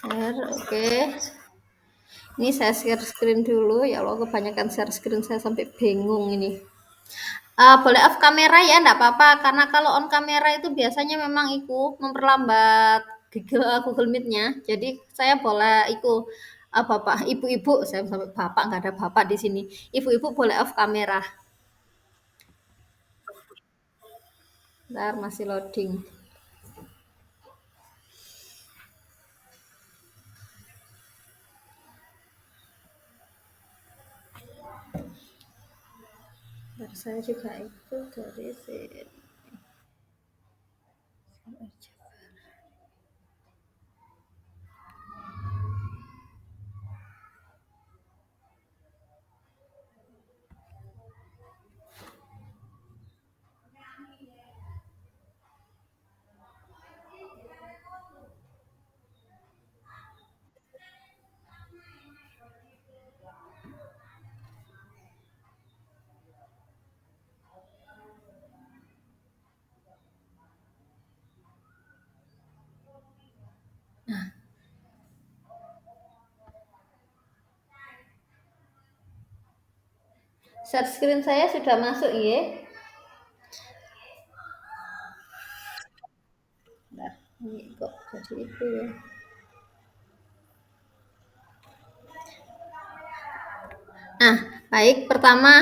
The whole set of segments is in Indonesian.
Share, oke. Ini saya share screen dulu. Ya Allah, kebanyakan share screen saya sampai bingung ini. Boleh off kamera ya, enggak apa-apa. Karena kalau on kamera itu biasanya memang itu memperlambat Google Meet-nya. Jadi saya boleh itu bapak, ibu-ibu, saya sampai bapak nggak ada bapak di sini. Ibu-ibu boleh off kamera. Ntar masih loading. Ntar saya juga itu dari sini. Share screen saya sudah masuk ya. Nah, ini kok jadi itu ya. Nah, baik. Pertama,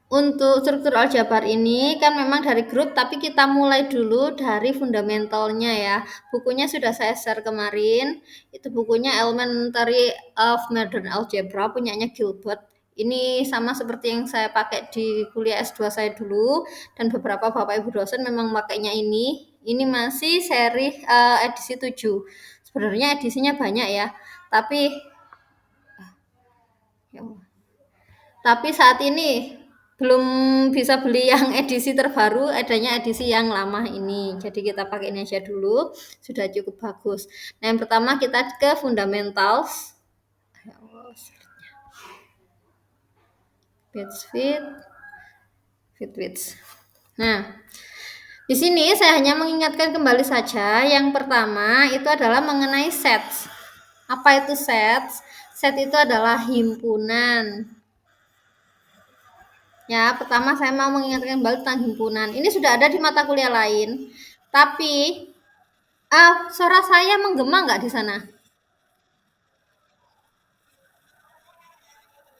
untuk struktur aljabar ini kan memang dari grup, tapi kita mulai dulu dari fundamentalnya ya. Bukunya sudah saya share kemarin. Itu bukunya Elementary of Modern Algebra, punyanya Gilbert. Ini sama seperti yang saya pakai di kuliah S2 saya dulu, dan beberapa Bapak Ibu dosen memang makainya ini. Ini masih seri edisi 7. Sebenarnya edisinya banyak ya, tapi ya tapi saat ini belum bisa beli yang edisi terbaru, adanya edisi yang lama ini. Jadi kita pakai ini aja dulu, sudah cukup bagus. Nah, yang pertama kita ke fundamentals. Width. Nah, di sini saya hanya mengingatkan kembali saja. Yang pertama itu adalah mengenai sets. Apa itu sets? Set itu adalah himpunan. Ya, pertama saya mau mengingatkan kembali tentang himpunan. Ini sudah ada di mata kuliah lain, tapi suara saya menggema nggak di sana?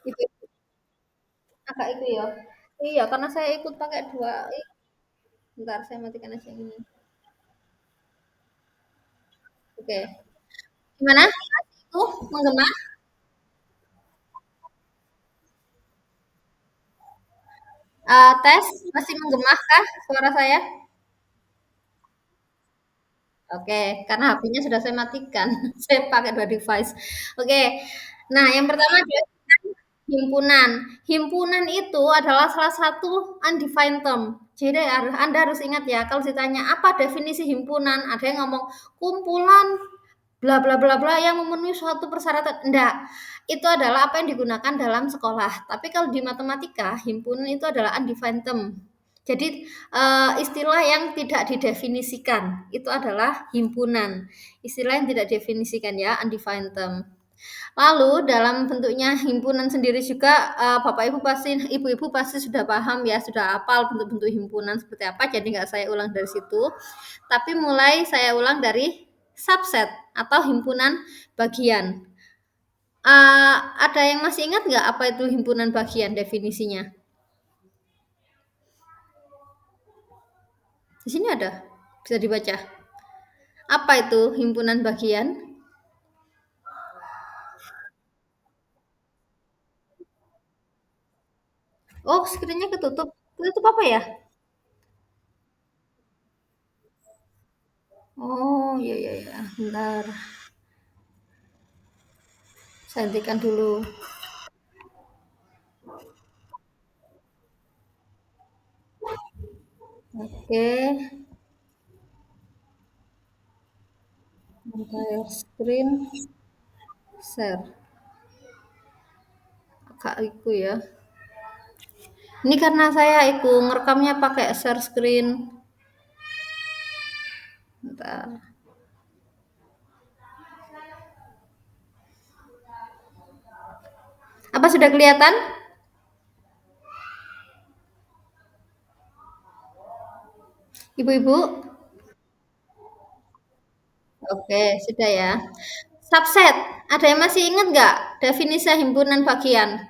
Itu agak itu ya. Iya, karena saya ikut pakai dua. Bentar, saya matikan aja yang ini. Oke. Gimana? Itu menggema? Tes masih menggema kah suara saya? Oke, karena HP-nya sudah saya matikan. Saya pakai dua device. Oke. Nah, yang pertama adalah himpunan. Himpunan itu adalah salah satu undefined term. Jadi Anda harus ingat ya, kalau ditanya apa definisi himpunan, ada yang ngomong kumpulan bla bla bla bla yang memenuhi suatu persyaratan. Enggak. Itu adalah apa yang digunakan dalam sekolah. Tapi kalau di matematika, himpunan itu adalah undefined term. Jadi istilah yang tidak didefinisikan itu adalah himpunan. Istilah yang tidak didefinisikan ya, undefined term. Lalu dalam bentuknya himpunan sendiri juga Bapak Ibu pasti Ibu-ibu pasti sudah paham ya, sudah hafal bentuk-bentuk himpunan seperti apa, jadi nggak saya ulang dari situ. Tapi mulai saya ulang dari subset atau himpunan bagian. Ada yang masih ingat nggak apa itu himpunan bagian definisinya? Di sini ada, bisa dibaca. Apa itu himpunan bagian? Oh, screen-nya ketutup. Ketutup apa ya? Oh, iya iya iya. Bentar. Saya hentikan dulu. Oke. Entire screen share. Kak Iku ya. Ini karena saya Iku ngerekamnya pakai share screen. Bentar. Apa sudah kelihatan? Ibu-ibu? Oke, sudah ya. Subset, ada yang masih ingat nggak definisi himpunan bagian?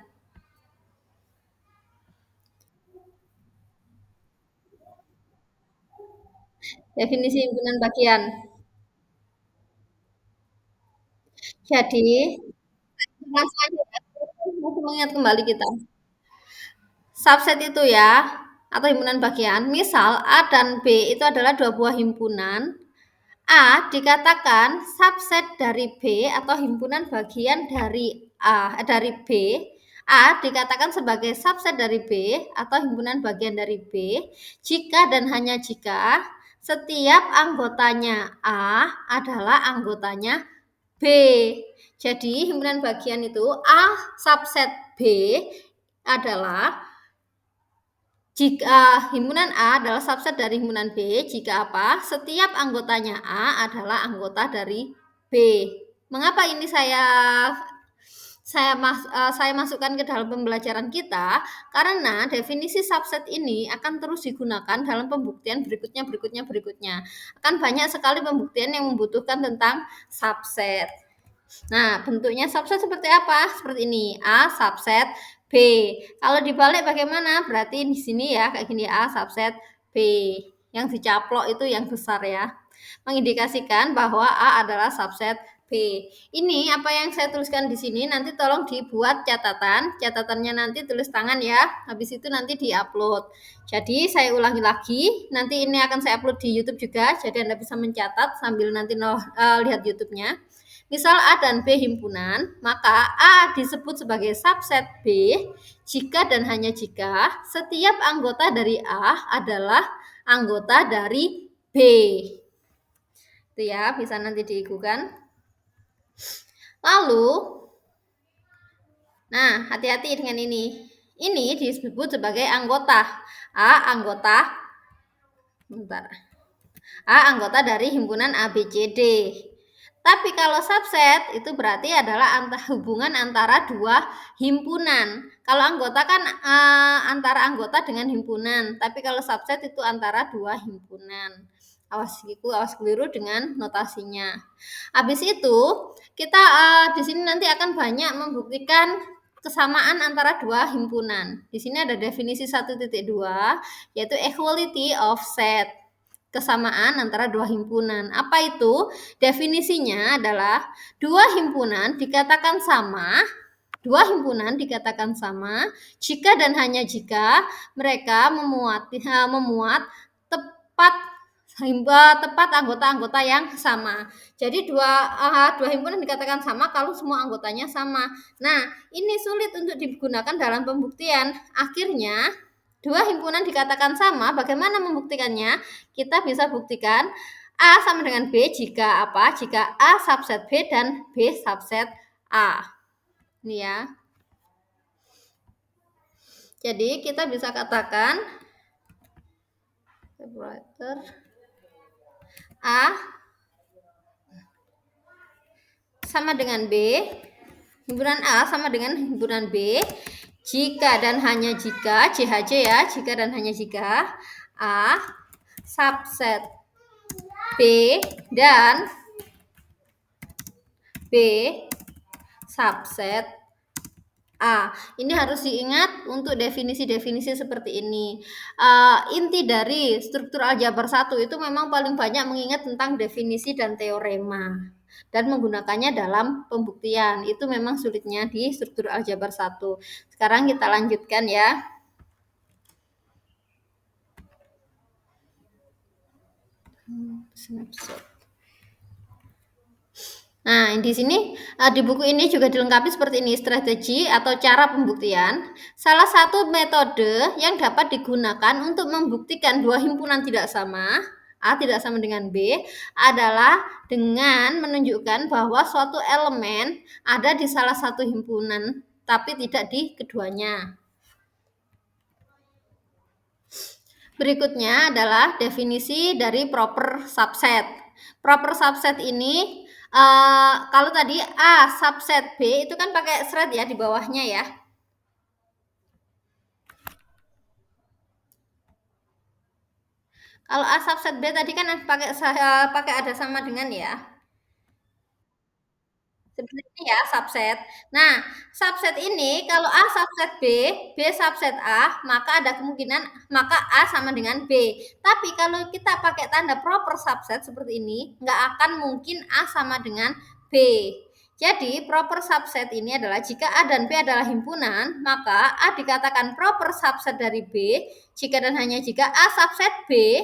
Definisi himpunan bagian. Jadi, langsung aja ya, langsung mengingat kembali kita. Subset itu ya, atau himpunan bagian, misal A dan B itu adalah dua buah himpunan. A dikatakan subset dari B atau himpunan bagian dari dari B. A dikatakan sebagai subset dari B atau himpunan bagian dari B jika dan hanya jika setiap anggotanya A adalah anggotanya B. Jadi himpunan bagian itu A subset B adalah jika himpunan A adalah subset dari himpunan B, jika apa? Setiap anggotanya A adalah anggota dari B. Mengapa ini saya masukkan ke dalam pembelajaran kita? Karena definisi subset ini akan terus digunakan dalam pembuktian berikutnya. Akan banyak sekali pembuktian yang membutuhkan tentang subset. Nah, bentuknya subset seperti apa? Seperti ini, A subset B. Kalau dibalik bagaimana? Berarti di sini ya, kayak gini, A subset B. Yang dicaplok itu yang besar ya. Mengindikasikan bahwa A adalah subset B. Ini apa yang saya tuliskan di sini, nanti tolong dibuat catatan. Catatannya nanti tulis tangan ya. Habis itu nanti diupload. Jadi saya ulangi lagi, nanti ini akan saya upload di YouTube juga. Jadi Anda bisa mencatat sambil nanti lihat YouTube-nya. Misal A dan B himpunan, maka A disebut sebagai subset B jika dan hanya jika setiap anggota dari A adalah anggota dari B. Itu ya, bisa nanti diikukan. Lalu, nah hati-hati dengan ini. Ini disebut sebagai anggota. A anggota, bentar. A anggota dari himpunan ABCD. Tapi kalau subset itu berarti adalah hubungan antara dua himpunan. Kalau anggota kan antara anggota dengan himpunan, tapi kalau subset itu antara dua himpunan. Awas keliru dengan notasinya. Habis itu kita di sini nanti akan banyak membuktikan kesamaan antara dua himpunan. Di sini ada definisi 1.2 yaitu equality of set. Kesamaan antara dua himpunan. Apa itu? Definisinya adalah dua himpunan dikatakan sama jika dan hanya jika mereka memuat tepat anggota-anggota yang sama. Jadi dua himpunan dikatakan sama kalau semua anggotanya sama. Nah, ini sulit untuk digunakan dalam pembuktian. Akhirnya dua himpunan dikatakan sama, bagaimana membuktikannya? Kita bisa buktikan A sama dengan B jika apa? Jika A subset B dan B subset A. Ini ya. Jadi kita bisa katakan A sama dengan B, himpunan A sama dengan himpunan B jika dan hanya jika, JHJ ya, jika dan hanya jika A subset B dan B subset A. Ini harus diingat untuk definisi-definisi seperti ini. Inti dari struktur aljabar 1 itu memang paling banyak mengingat tentang definisi dan teorema dan menggunakannya dalam pembuktian. Itu memang sulitnya di struktur aljabar 1. Sekarang kita lanjutkan ya. Nah, di sini di buku ini juga dilengkapi seperti ini, strategi atau cara pembuktian. Salah satu metode yang dapat digunakan untuk membuktikan dua himpunan tidak sama, A tidak sama dengan B, adalah dengan menunjukkan bahwa suatu elemen ada di salah satu himpunan, tapi tidak di keduanya. Berikutnya adalah definisi dari proper subset. Proper subset ini kalau tadi A subset B itu kan pakai seret ya di bawahnya ya. Kalau A subset B tadi kan pakai ada sama dengan ya. Seperti ini ya subset. Nah, subset ini kalau A subset B, B subset A, maka ada kemungkinan maka A sama dengan B. Tapi kalau kita pakai tanda proper subset seperti ini, nggak akan mungkin A sama dengan B. Jadi proper subset ini adalah jika A dan B adalah himpunan, maka A dikatakan proper subset dari B jika dan hanya jika A subset B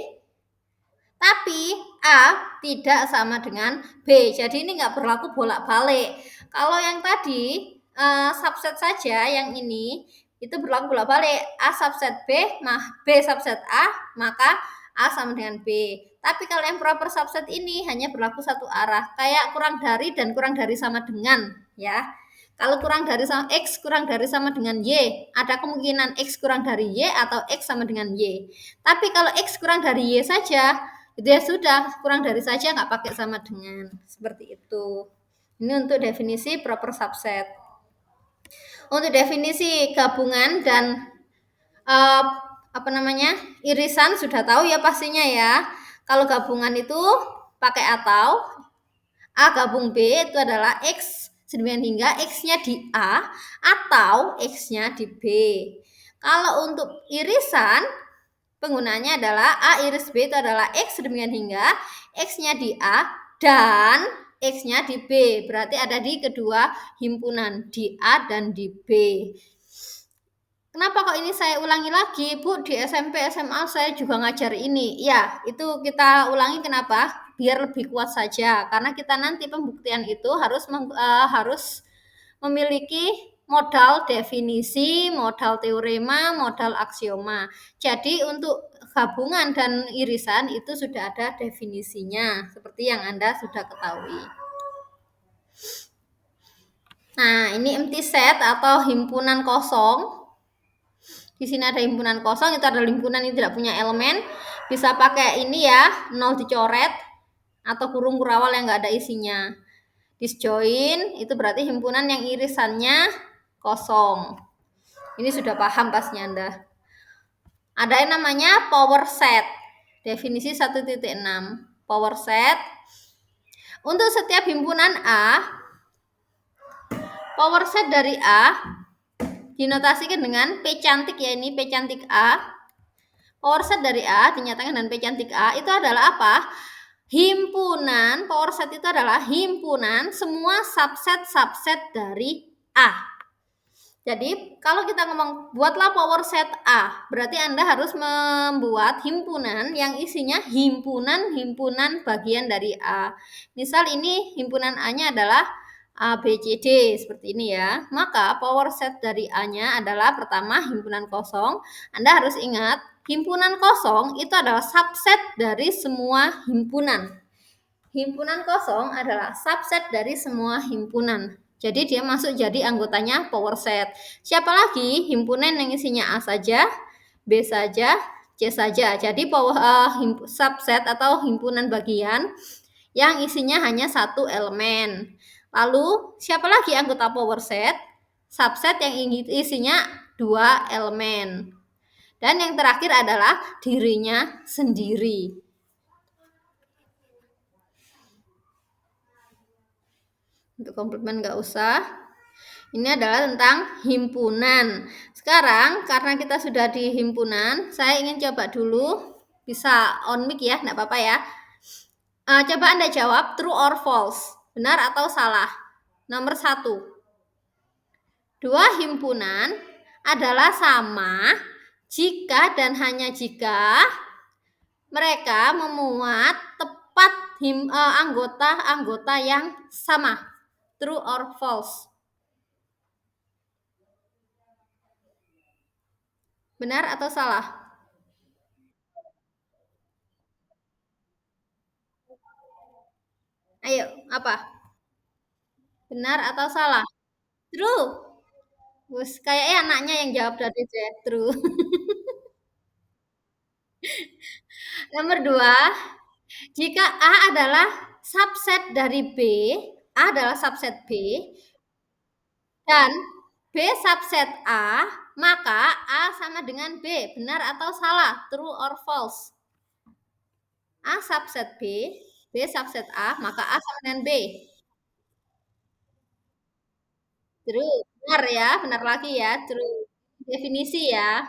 tapi A tidak sama dengan B. Jadi ini nggak berlaku bolak-balik. Kalau yang tadi subset saja, yang ini itu berlaku bolak-balik. A subset B, B subset A, maka A sama dengan B. Tapi kalau yang proper subset ini hanya berlaku satu arah, kayak kurang dari dan kurang dari sama dengan, ya. Kalau kurang dari sama X kurang dari sama dengan Y, ada kemungkinan X kurang dari Y atau X sama dengan Y. Tapi kalau X kurang dari Y saja, itu ya sudah, kurang dari saja nggak pakai sama dengan. Seperti itu. Ini untuk definisi proper subset. Untuk definisi gabungan dan uh, apa namanya irisan sudah tahu ya pastinya ya. Kalau gabungan itu pakai atau A gabung B itu adalah X sedemikian hingga X-nya di A atau X-nya di B. Kalau untuk irisan penggunanya adalah A iris B itu adalah X sedemikian hingga X-nya di A dan X-nya di B. Berarti ada di kedua himpunan, di A dan di B. Kenapa kok ini saya ulangi lagi, Bu? Di SMP, SMA saya juga ngajar ini. Ya, itu kita ulangi kenapa? Biar lebih kuat saja. Karena kita nanti pembuktian itu harus memiliki modal definisi, modal teorema, modal aksioma. Jadi untuk gabungan dan irisan itu sudah ada definisinya, seperti yang Anda sudah ketahui. Nah, ini empty set atau himpunan kosong. Di sini ada himpunan kosong, itu adalah himpunan yang tidak punya elemen. Bisa pakai ini ya, 0 dicoret, atau kurung kurawal yang nggak ada isinya. Disjoin, itu berarti himpunan yang irisannya kosong. Ini sudah paham pastinya Anda. Ada yang namanya power set. Definisi 1.6. Power set. Untuk setiap himpunan A, power set dari A dinotasikan dengan P cantik ya, ini P cantik A. Power set dari A dinyatakan dengan P cantik A itu adalah apa? Himpunan, power set itu adalah himpunan semua subset-subset dari A. Jadi kalau kita ngomong buatlah power set A, berarti Anda harus membuat himpunan yang isinya himpunan-himpunan bagian dari A. Misal ini himpunan A-nya adalah A, B, C, D, seperti ini ya. Maka power set dari A-nya adalah pertama himpunan kosong. Anda harus ingat, himpunan kosong itu adalah subset dari semua himpunan. Himpunan kosong adalah subset dari semua himpunan. Jadi dia masuk jadi anggotanya power set. Siapa lagi? Himpunan yang isinya A saja, B saja, C saja. Jadi subset atau himpunan bagian yang isinya hanya satu elemen. Lalu siapa lagi anggota power set? Subset yang isinya dua elemen. Dan yang terakhir adalah dirinya sendiri. Untuk komplement nggak usah. Ini adalah tentang himpunan. Sekarang karena kita sudah di himpunan, saya ingin coba dulu, bisa on mic ya, nggak apa-apa ya. Coba Anda jawab true or false, benar atau salah. Nomor 1. Dua himpunan adalah sama jika dan hanya jika mereka memuat tepat anggota-anggota yang sama. True or false? Benar atau salah? Ayo, apa? Benar atau salah? True. Wus, kayaknya anaknya yang jawab dari Z. True. Nomor 2, jika A adalah subset dari B, A adalah subset B, dan B subset A, maka A sama dengan B. Benar atau salah? True or false? A subset B subset A, maka A sama dengan B. True, benar ya, benar lagi ya, true. Definisi ya.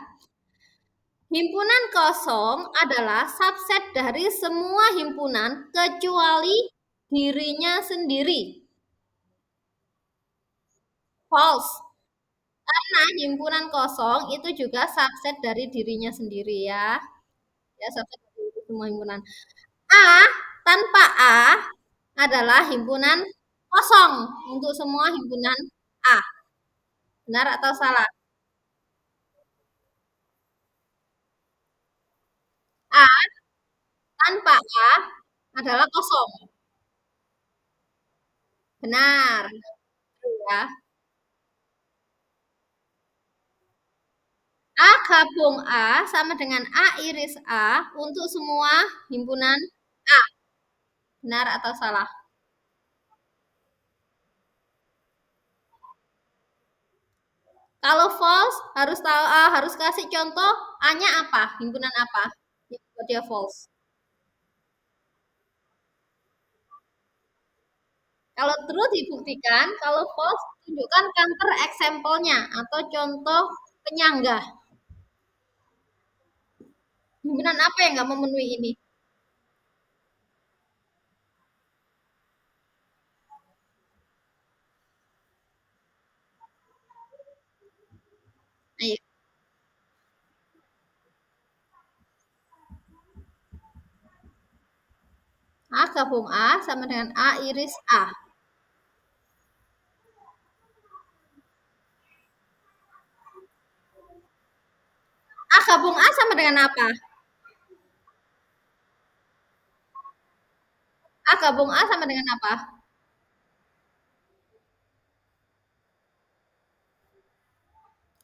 Himpunan kosong adalah subset dari semua himpunan kecuali dirinya sendiri. False. Karena himpunan kosong itu juga subset dari dirinya sendiri ya. Ya, subset dari semua himpunan. A tanpa A adalah himpunan kosong untuk semua himpunan A. Benar atau salah? A tanpa A adalah kosong. Benar. Ya. A gabung A sama dengan A iris A untuk semua himpunan A. Benar atau salah? Kalau false harus tahu harus kasih contoh A-nya apa? Himpunan apa? Dia false. Kalau true dibuktikan, kalau false tunjukkan counter example-nya atau contoh penyangga. Himpunan apa yang nggak memenuhi ini? Ayo. A gabung A sama dengan A iris A. A gabung A sama dengan apa? A gabung A sama dengan apa?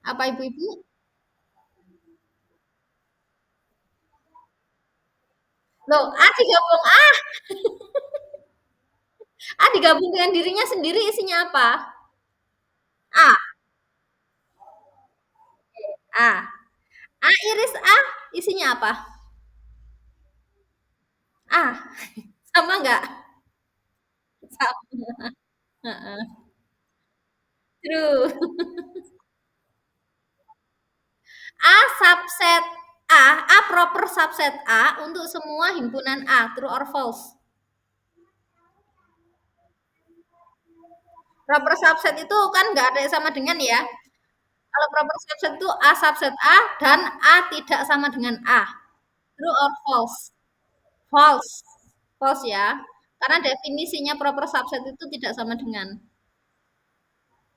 Apa ibu-ibu? Loh, A digabung A. A digabung dengan dirinya sendiri isinya apa? A. A. A iris A isinya apa? A. Sama nggak? Sama. True. A subset A proper subset A untuk semua himpunan A, true or false? Proper subset itu kan nggak ada yang sama dengan ya. Kalau proper subset itu A subset A dan A tidak sama dengan A. True or false? False. False ya. Karena definisinya proper subset itu tidak sama dengan.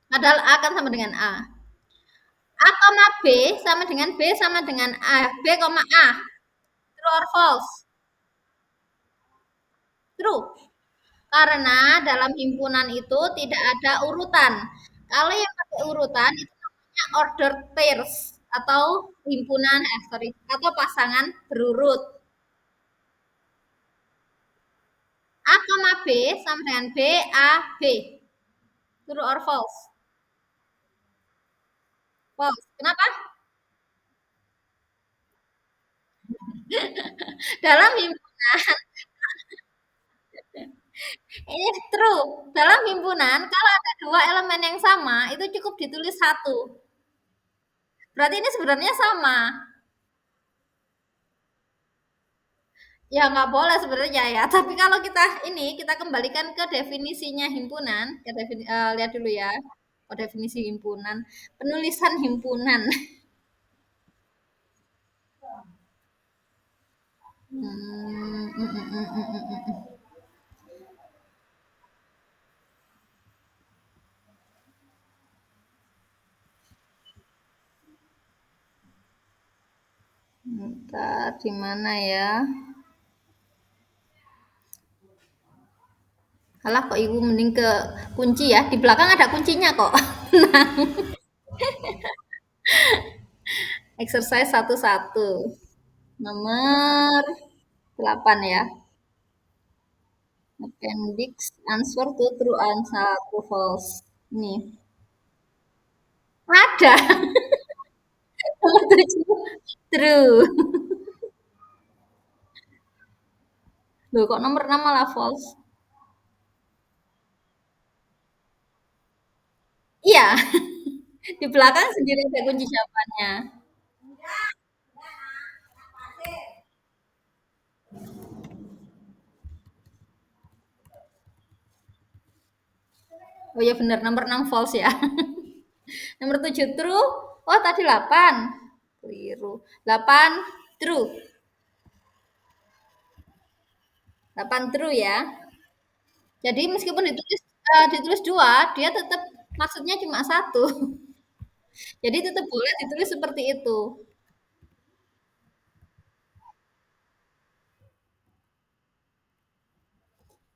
Padahal A kan sama dengan A. A, B sama dengan B sama dengan A. B, A. True or false? True. Karena dalam himpunan itu tidak ada urutan. Kalau yang pakai urutan itu namanya order pairs atau himpunan atau pasangan berurut. A, B sama dengan B, A, B. True or false? False. Kenapa? Dalam himpunan, ini true. Dalam himpunan, kalau ada dua elemen yang sama, itu cukup ditulis satu. Berarti ini sebenarnya sama. Ya nggak boleh sebenarnya ya. Tapi kalau kita kembalikan ke definisinya himpunan, lihat dulu ya. Oh, definisi himpunan, penulisan himpunan. Bentar, di mana ya? Alah kok ibu mending ke kunci ya. Di belakang ada kuncinya kok. Exercise satu-satu. Nomor 8 ya. Appendix answer to true answer to false. Ini. Ada. Nomor 7. True. Loh, kok nomor 6 malah false? Iya, di belakang sendiri ada kunci jawabannya. Oh iya bener, nomor 6 false ya. Nomor 7 true. Oh, tadi 8. Keliru. 8 true. 8 true ya. Jadi meskipun ditulis 2, dia tetap maksudnya cuma satu. Jadi tetap boleh ditulis seperti itu.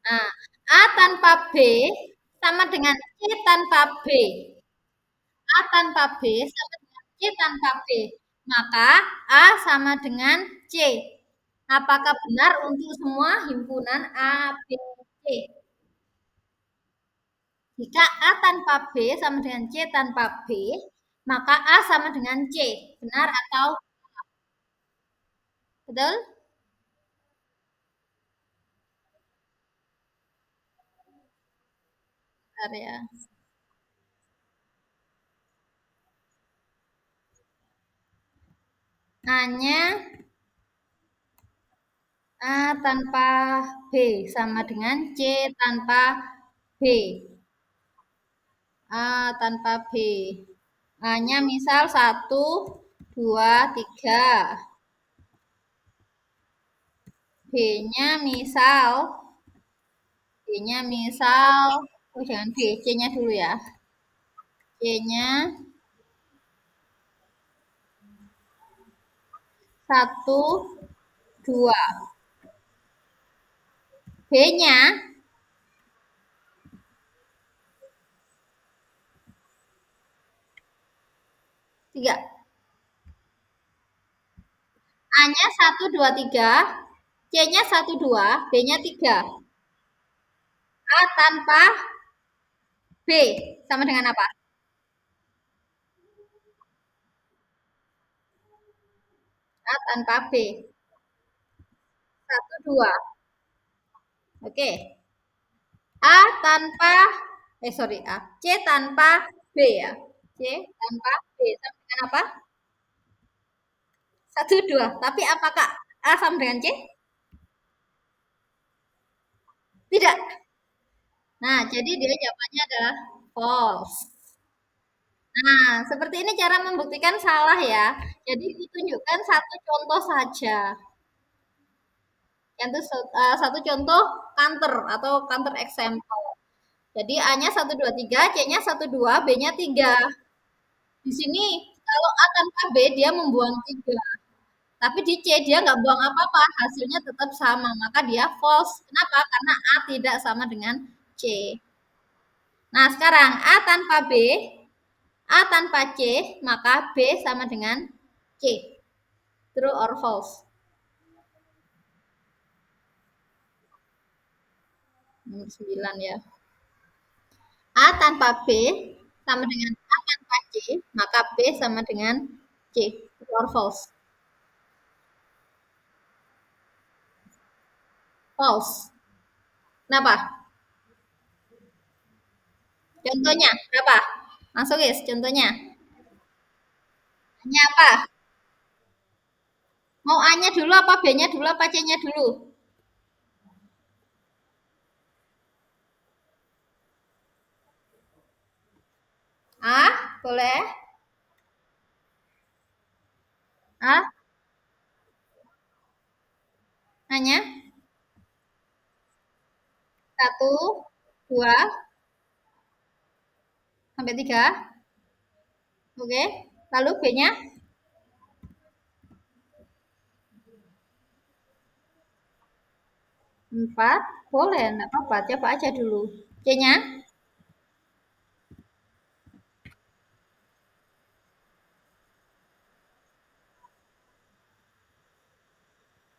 Nah, A tanpa B sama dengan C tanpa B. A tanpa B sama dengan C tanpa B. Maka A sama dengan C. Apakah benar untuk semua himpunan A, B, C? Jika A tanpa B sama dengan C tanpa B, maka A sama dengan C. Benar atau betul? Benar ya. A-nya A tanpa B sama dengan C tanpa B. A tanpa B. A-nya misal 1, 2, 3. B-nya misal, B-nya misal, oh jangan B, C-nya dulu ya. C-nya 1, 2. B-nya 3. A-nya 1, 2, 3. C-nya 1, 2. B-nya 3. A tanpa B sama dengan apa? A tanpa B. 1, 2. Oke. A tanpa, sorry, C tanpa B ya. C tanpa B sama dengan apa? 1, 2. Tapi apakah A sama dengan C? Tidak. Nah, jadi dia jawabannya adalah false. Nah, seperti ini cara membuktikan salah ya. Jadi ditunjukkan satu contoh saja. Yang itu satu contoh counter atau counter example. Jadi A-nya 1, 2, 3, C-nya 1, 2, B-nya 3. Di sini kalau A tanpa B dia membuang 3. Tapi di C dia nggak buang apa-apa, hasilnya tetap sama. Maka dia false. Kenapa? Karena A tidak sama dengan C. Nah, sekarang A tanpa B, A tanpa C, maka B sama dengan C. True or false? 9 ya. A tanpa B sama dengan A tanpa C, maka B sama dengan C. True or false? False. Kenapa? Contohnya berapa? Langsung guys, contohnya. A-nya apa? Mau A-nya dulu apa B-nya dulu apa C-nya dulu? A, boleh? A, A-nya 1, 2, sampai 3. Oke. Lalu B-nya 4. Boleh, enggak apa-apa. Coba aja dulu. C-nya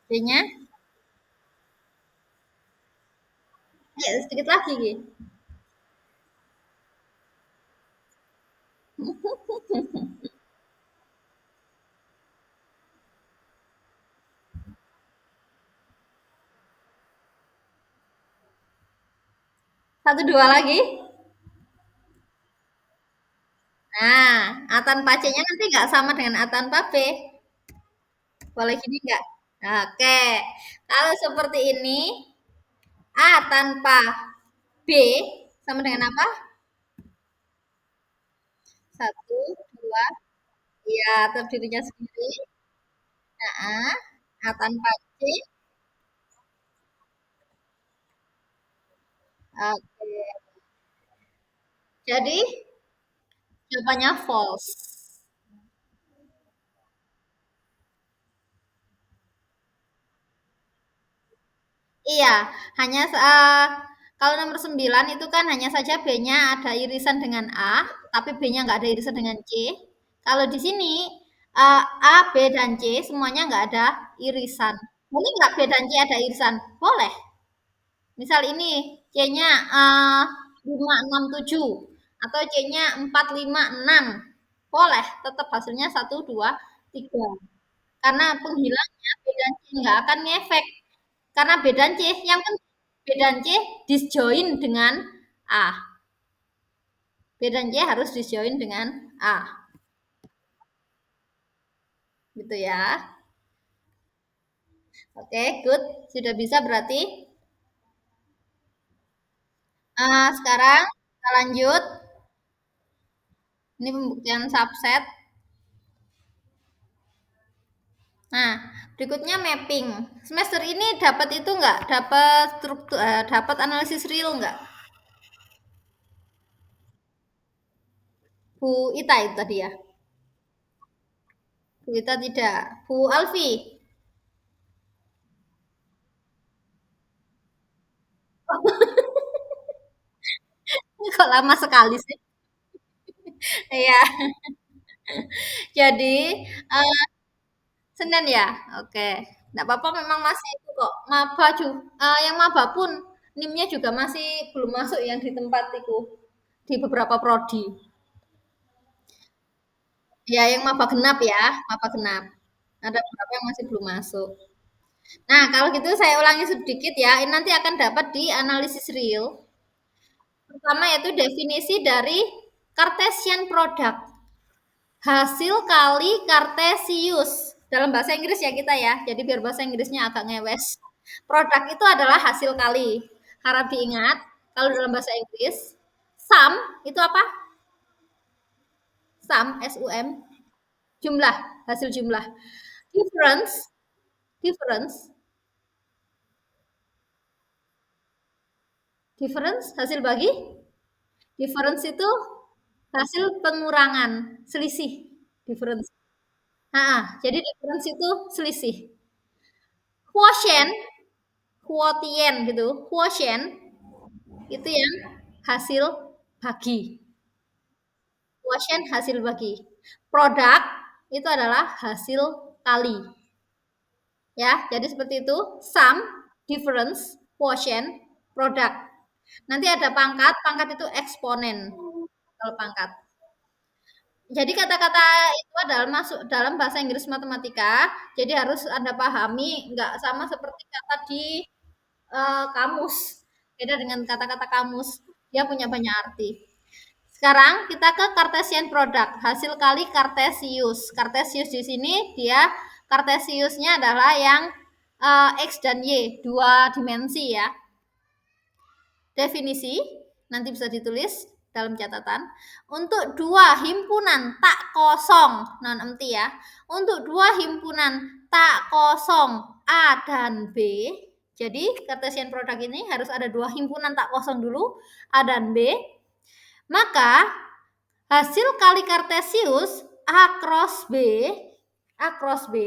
C-nya ya sedikit lagi gitu. Satu dua lagi. Nah, A tanpa C-nya nanti nggak sama dengan A tanpa B. Boleh gini nggak? Oke. Kalau seperti ini, A tanpa B sama dengan apa? Satu, dua, ya tetap dirinya sendiri. Nah, A tanpa C. Oke. Jadi jawabannya false. Iya, hanya kalau nomor 9 itu kan hanya saja B-nya ada irisan dengan A, tapi B-nya nggak ada irisan dengan C. Kalau di sini A, B, dan C semuanya nggak ada irisan. Boleh nggak B dan C ada irisan? Boleh. Misal ini C-nya 5, 6, 7 atau C-nya 4, 5, 6. Boleh, tetap hasilnya 1, 2, 3. Karena penghilangnya B dan C nggak akan ngefek. Karena B dan C, yang penting B dan C disjoin dengan A. B dan C harus disjoin dengan A. Gitu ya. Oke, good. Sudah bisa berarti. Sekarang kita lanjut. Ini pembuktian subset. Nah, berikutnya mapping. Semester ini dapat itu enggak? Dapat struktur, dapat analisis real enggak? Bu Ita itu tadi ya. Bu Ita tidak. Bu Alfi. Ini kok lama sekali sih? Iya. Jadi Senin ya? Oke. Enggak apa-apa memang masih itu kok. Maba yang maba pun NIM-nya juga masih belum masuk yang di tempat itu di beberapa prodi. Ya, yang maba genap ya, maba genap. Ada beberapa yang masih belum masuk. Nah, kalau gitu saya ulangi sedikit ya. Ini nanti akan dapat di analisis real. Pertama yaitu definisi dari Cartesian product. Hasil kali Kartesius. Dalam bahasa Inggris ya kita ya. Jadi biar bahasa Inggrisnya agak ngewes. Produk itu adalah hasil kali. Harap diingat, kalau dalam bahasa Inggris, sum itu apa? Sum, S-U-M, jumlah, hasil jumlah. Difference, difference, difference, hasil bagi. Difference itu hasil pengurangan, selisih. Difference. Jadi difference itu selisih. Quotient, quotient gitu, quotient itu yang hasil bagi. Quotient hasil bagi. Produk itu adalah hasil kali. Ya, jadi seperti itu. Sum, difference, quotient, produk. Nanti ada pangkat, pangkat itu eksponen. Kalau pangkat. Jadi kata-kata itu adalah masuk dalam bahasa Inggris matematika. Jadi harus Anda pahami, nggak sama seperti kata di kamus. Beda dengan kata-kata kamus. Dia punya banyak arti. Sekarang kita ke Cartesian product, hasil kali Cartesius. Cartesius di sini dia Cartesiusnya adalah yang X dan Y, dua dimensi ya. Definisi, nanti bisa ditulis dalam catatan. Untuk dua himpunan tak kosong, non-empty ya. Untuk dua himpunan tak kosong A dan B, jadi Cartesian product ini harus ada dua himpunan tak kosong dulu, A dan B. Maka hasil kali Kartesius A cross B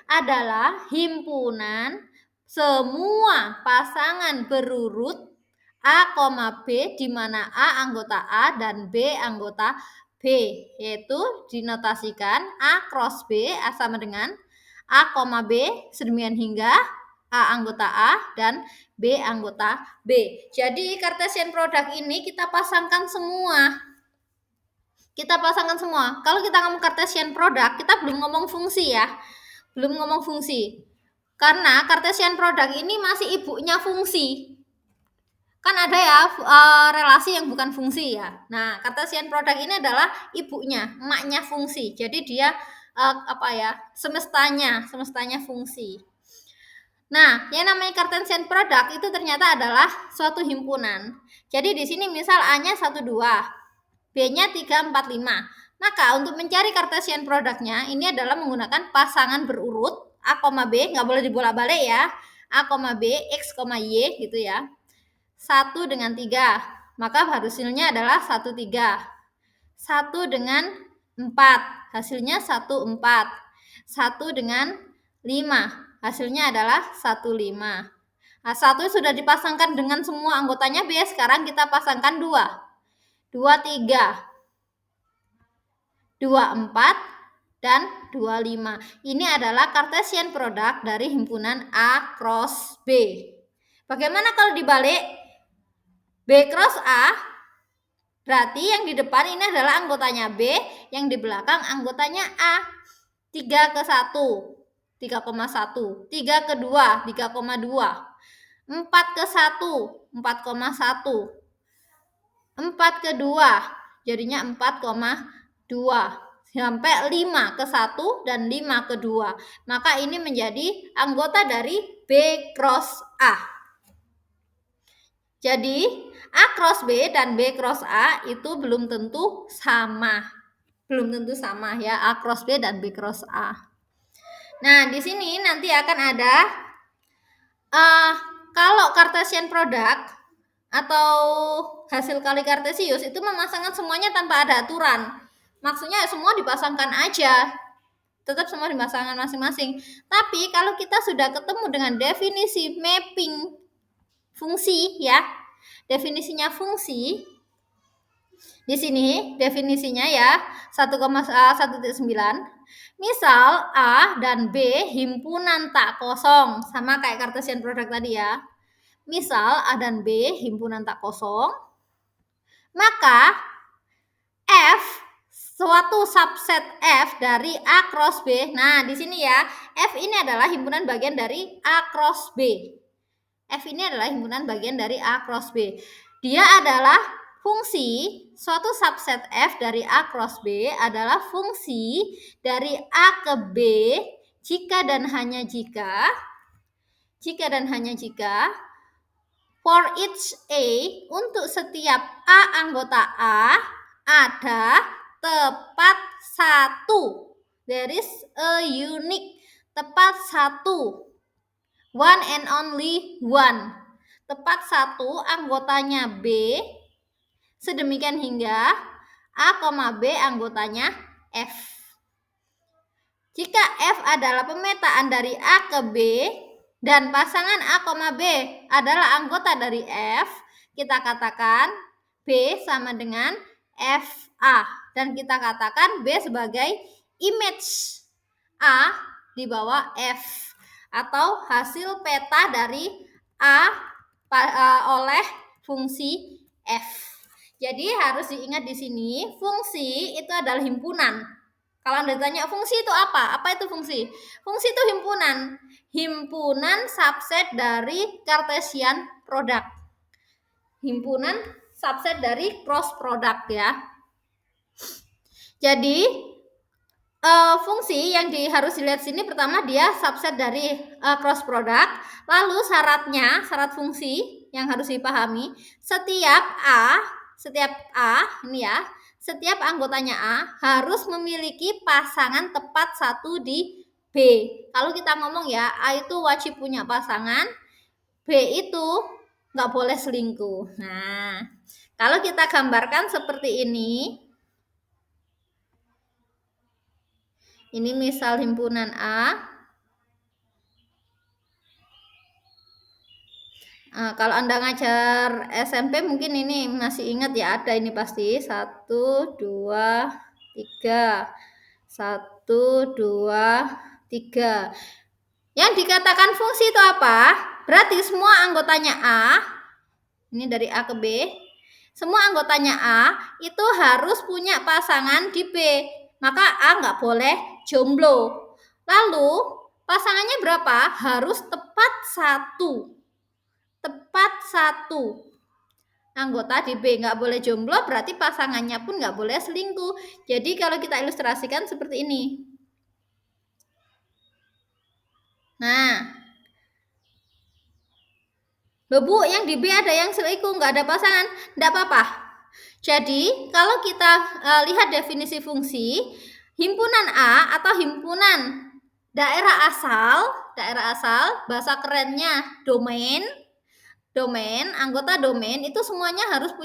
adalah himpunan semua pasangan berurut A, B di mana A anggota A dan B anggota B, yaitu dinotasikan A cross B sama dengan A, B sedemikian hingga A anggota A dan B anggota B. Jadi Cartesian product ini kita pasangkan semua. Kita pasangkan semua. Kalau kita ngomong Cartesian product, kita belum ngomong fungsi ya. Belum ngomong fungsi. Karena Cartesian product ini masih ibunya fungsi. Kan ada ya relasi yang bukan fungsi ya. Nah, Cartesian product ini adalah ibunya, emaknya fungsi. Jadi dia semestanya fungsi. Nah, yang namanya Cartesian product itu ternyata adalah suatu himpunan. Jadi di sini misal A-nya 1, 2, B-nya 3, 4, 5. Maka untuk mencari Cartesian produknya ini adalah menggunakan pasangan berurut A, B, nggak boleh dibolak-balik ya. A, B, X, Y gitu ya. 1 dengan 3. Maka hasilnya adalah 1, 3. 1 dengan 4. Hasilnya 1, 4. 1 dengan 5. Hasilnya adalah 1, 5. Nah, 1 sudah dipasangkan dengan semua anggotanya B. Sekarang kita pasangkan 2. 2, 3. 2, 4. Dan 2, 5. Ini adalah Cartesian product dari himpunan A cross B. Bagaimana kalau dibalik? B cross A, berarti yang di depan ini adalah anggotanya B, yang di belakang anggotanya A. 3 ke 1, 3,1. 3 ke 2, 3,2. 4 ke 1, 4,1. 4 ke 2, jadinya 4,2. Sampai 5 ke 1 dan 5 ke 2. Maka ini menjadi anggota dari B cross A. Jadi A cross B dan B cross A itu belum tentu sama. Belum tentu sama ya, A cross B dan B cross A. Nah, di sini nanti akan ada kalau Cartesian product atau hasil kali Cartesius itu memasangkan semuanya tanpa ada aturan. Maksudnya semua dipasangkan aja. Tetap semua dipasangkan masing-masing. Tapi kalau kita sudah ketemu dengan definisi mapping fungsi ya. Definisinya fungsi di sini definisinya ya 1,1.9. Misal A dan B himpunan tak kosong, sama kayak Cartesian product tadi ya. Misal A dan B himpunan tak kosong, maka F suatu subset F dari A cross B. Nah, di sini ya, F ini adalah himpunan bagian dari A cross B. F ini adalah himpunan bagian dari A cross B. Dia adalah fungsi, suatu subset F dari A cross B adalah fungsi dari A ke B jika dan hanya jika for each A, untuk setiap A anggota A ada tepat 1. There is a unique, tepat 1. One and only one. Tepat 1 anggotanya B, sedemikian hingga A, B anggotanya F. Jika F adalah pemetaan dari A ke B dan pasangan A, B adalah anggota dari F, kita katakan B sama dengan FA. Dan kita katakan B sebagai image A di bawah F, atau hasil peta dari A oleh fungsi F. Jadi harus diingat di sini, fungsi itu adalah himpunan. Kalau Anda ditanya fungsi itu apa? Apa itu fungsi? Fungsi itu himpunan. Himpunan subset dari Cartesian product. Himpunan subset dari cross product ya. Jadi fungsi yang harus dilihat sini, pertama dia subset dari cross product. Lalu syarat fungsi yang harus dipahami, setiap ini ya, setiap anggotanya A harus memiliki pasangan tepat 1 di B. Kalau kita ngomong ya, A itu wajib punya pasangan, B itu nggak boleh selingkuh. Nah, kalau kita gambarkan seperti ini, ini misal himpunan A. Kalau Anda ngajar SMP mungkin ini masih ingat ya, ada ini pasti 1, 2, 3. 1, 2, 3. Yang dikatakan fungsi itu apa? Berarti semua anggotanya A, ini dari A ke B, semua anggotanya A itu harus punya pasangan di B. Maka A nggak boleh jomblo. Lalu pasangannya berapa? Harus tepat 1. Tepat 1. anggota di B nggak boleh jomblo, berarti pasangannya pun nggak boleh selingkuh. Jadi kalau kita ilustrasikan seperti ini. Nah, Bu, yang di B ada yang selingkuh, nggak ada pasangan, nggak apa-apa. Jadi, kalau kita lihat definisi fungsi, himpunan A atau himpunan daerah asal, bahasa kerennya domain, anggota domain itu semuanya harus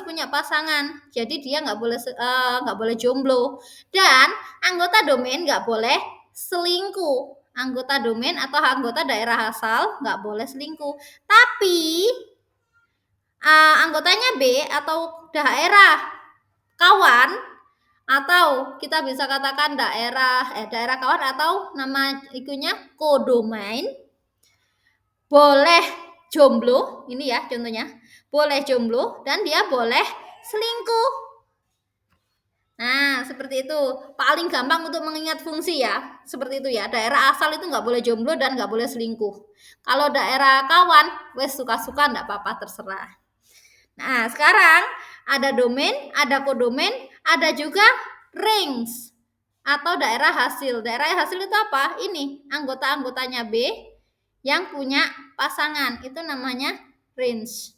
punya pasangan. Jadi dia nggak boleh jomblo. Dan anggota domain nggak boleh selingkuh. Anggota domain atau anggota daerah asal nggak boleh selingkuh. Tapi anggotanya B atau daerah kawan, atau kita bisa katakan daerah kawan atau nama ikunya kodomain, boleh jomblo, ini ya contohnya, boleh jomblo dan dia boleh selingkuh. Nah, seperti itu. Paling gampang untuk mengingat fungsi ya. Seperti itu ya. Daerah asal itu nggak boleh jomblo dan nggak boleh selingkuh. Kalau daerah kawan, wes suka-suka nggak apa-apa, terserah. Nah, sekarang ada domain, ada kodomain, ada juga rings atau daerah hasil. Daerah hasil itu apa? Ini, anggota-anggotanya B yang punya pasangan. Itu namanya range.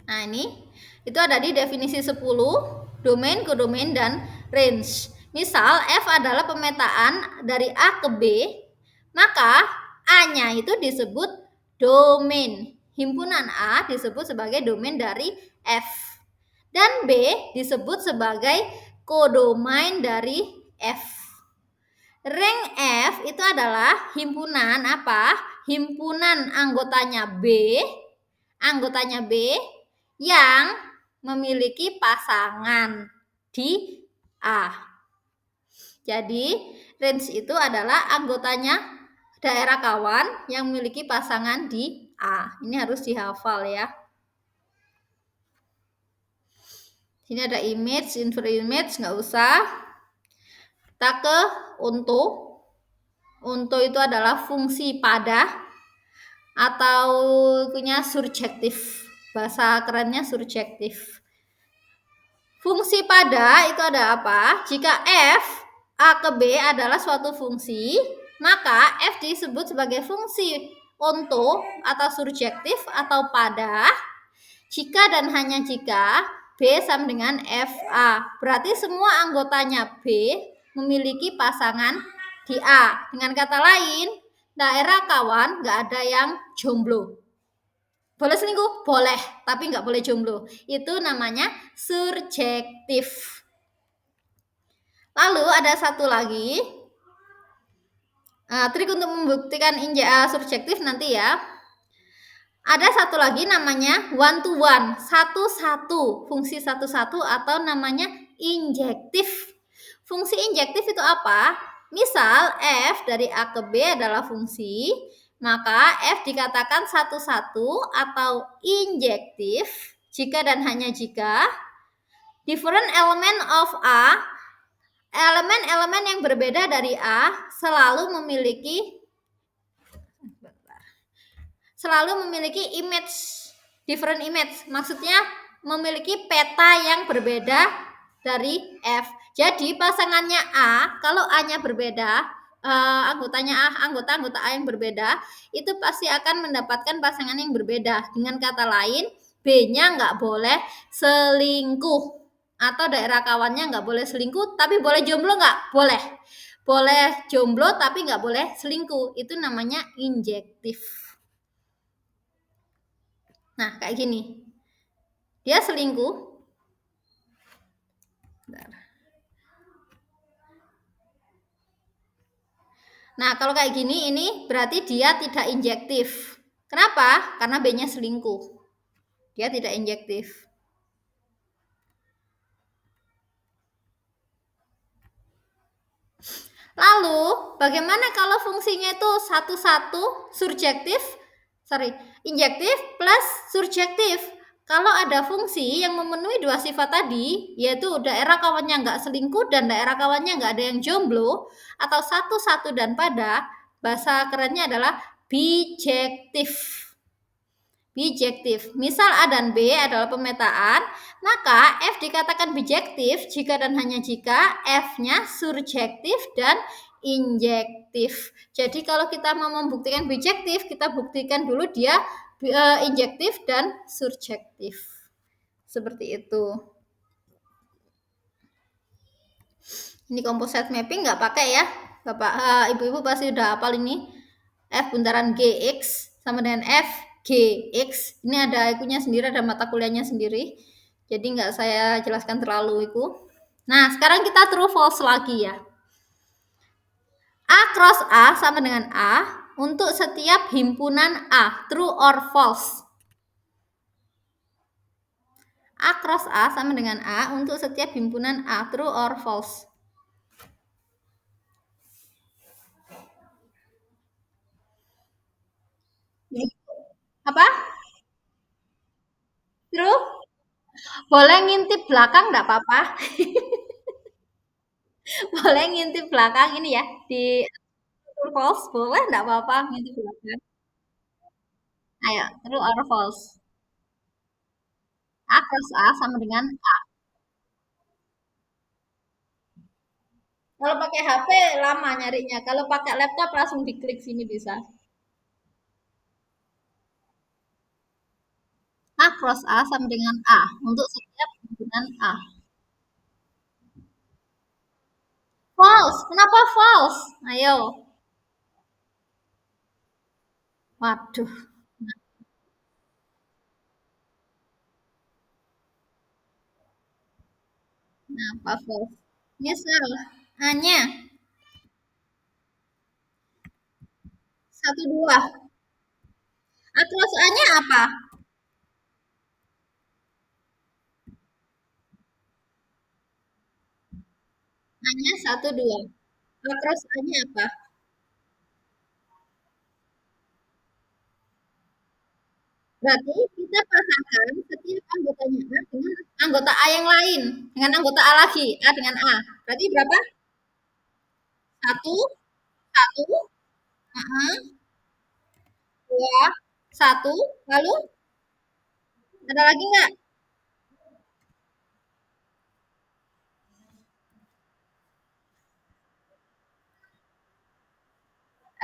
Nah, ini itu ada di definisi 10, domain, kodomain, dan range. Misal, F adalah pemetaan dari A ke B, maka A-nya itu disebut domain. Himpunan A disebut sebagai domain dari F. Dan B disebut sebagai kodomain dari F. Ring F itu adalah himpunan apa? Himpunan anggotanya B yang memiliki pasangan di A. Jadi, range itu adalah anggotanya daerah kawan yang memiliki pasangan di A. Ini harus dihafal ya. Sini ada image, info image, nggak usah. Kita ke unto. Unto itu adalah fungsi pada atau punya surjektif. Bahasa kerennya surjektif. Fungsi pada itu ada apa? Jika F A ke B adalah suatu fungsi, maka F disebut sebagai fungsi onto atau surjektif atau pada jika dan hanya jika B sama dengan FA. Berarti semua anggotanya B memiliki pasangan di A. Dengan kata lain, daerah kawan nggak ada yang jomblo. Boleh selingkuh? Boleh, tapi nggak boleh jomblo. Itu namanya surjektif. Lalu ada satu lagi, trik untuk membuktikan surjektif nanti ya. Ada satu lagi namanya one to one, satu-satu, fungsi satu-satu atau namanya injektif. Fungsi injektif itu apa? Misal F dari A ke B adalah fungsi, maka F dikatakan satu-satu atau injektif jika dan hanya jika different element of A, elemen-elemen yang berbeda dari A selalu memiliki different image. Maksudnya memiliki peta yang berbeda dari F. Jadi pasangannya A, kalau A-nya berbeda, anggota A yang berbeda, itu pasti akan mendapatkan pasangan yang berbeda. Dengan kata lain, B-nya nggak boleh selingkuh. Atau daerah kawannya nggak boleh selingkuh, tapi boleh jomblo nggak? Boleh. Boleh jomblo, tapi nggak boleh selingkuh. Itu namanya injektif. Nah, kayak gini. Dia selingkuh. Nah, kalau kayak gini, ini berarti dia tidak injektif. Kenapa? Karena B-nya selingkuh. Dia tidak injektif. Lalu, bagaimana kalau fungsinya itu satu-satu injektif plus surjektif. Kalau ada fungsi yang memenuhi dua sifat tadi, yaitu daerah kawannya nggak selingkuh dan daerah kawannya nggak ada yang jomblo, atau satu-satu dan pada, bahasa kerennya adalah bijektif. Bijektif. Misal A dan B adalah pemetaan, maka F dikatakan bijektif jika dan hanya jika F-nya surjektif dan injektif. Jadi kalau kita mau membuktikan bijektif, kita buktikan dulu dia injektif dan surjektif. Seperti itu. Ini composite mapping nggak pakai ya, Bapak, Ibu-ibu pasti udah hafal ini. F buntaran GX sama dengan F GX. Ini ada ikunya sendiri, ada mata kuliahnya sendiri. Jadi nggak saya jelaskan terlalu itu. Nah, sekarang kita true false lagi ya. A cross A sama dengan A untuk setiap himpunan A, true or false. A cross A sama dengan A untuk setiap himpunan A, true or false. Apa? True? Boleh ngintip belakang nggak apa-apa? Boleh ngintip belakang ini ya, di true false boleh nggak apa-apa ngintip belakang. Ayo, true or false? A cross A sama dengan A. Kalau pakai HP lama nyarinya. Kalau pakai laptop langsung diklik sini bisa. A cross A sama dengan A untuk setiap hubungan A. False. Kenapa false? Ayo. Waduh. Kenapa false? Misal A-nya 1, 2. A cross A-nya apa? A-nya 1, 2. A cross A-nya apa? Berarti kita pasangkan setiap anggotanya A dengan anggota A yang lain. Dengan anggota A lagi. A dengan A. Berarti berapa? 1, 1. Dua, 1. Lalu ada lagi nggak?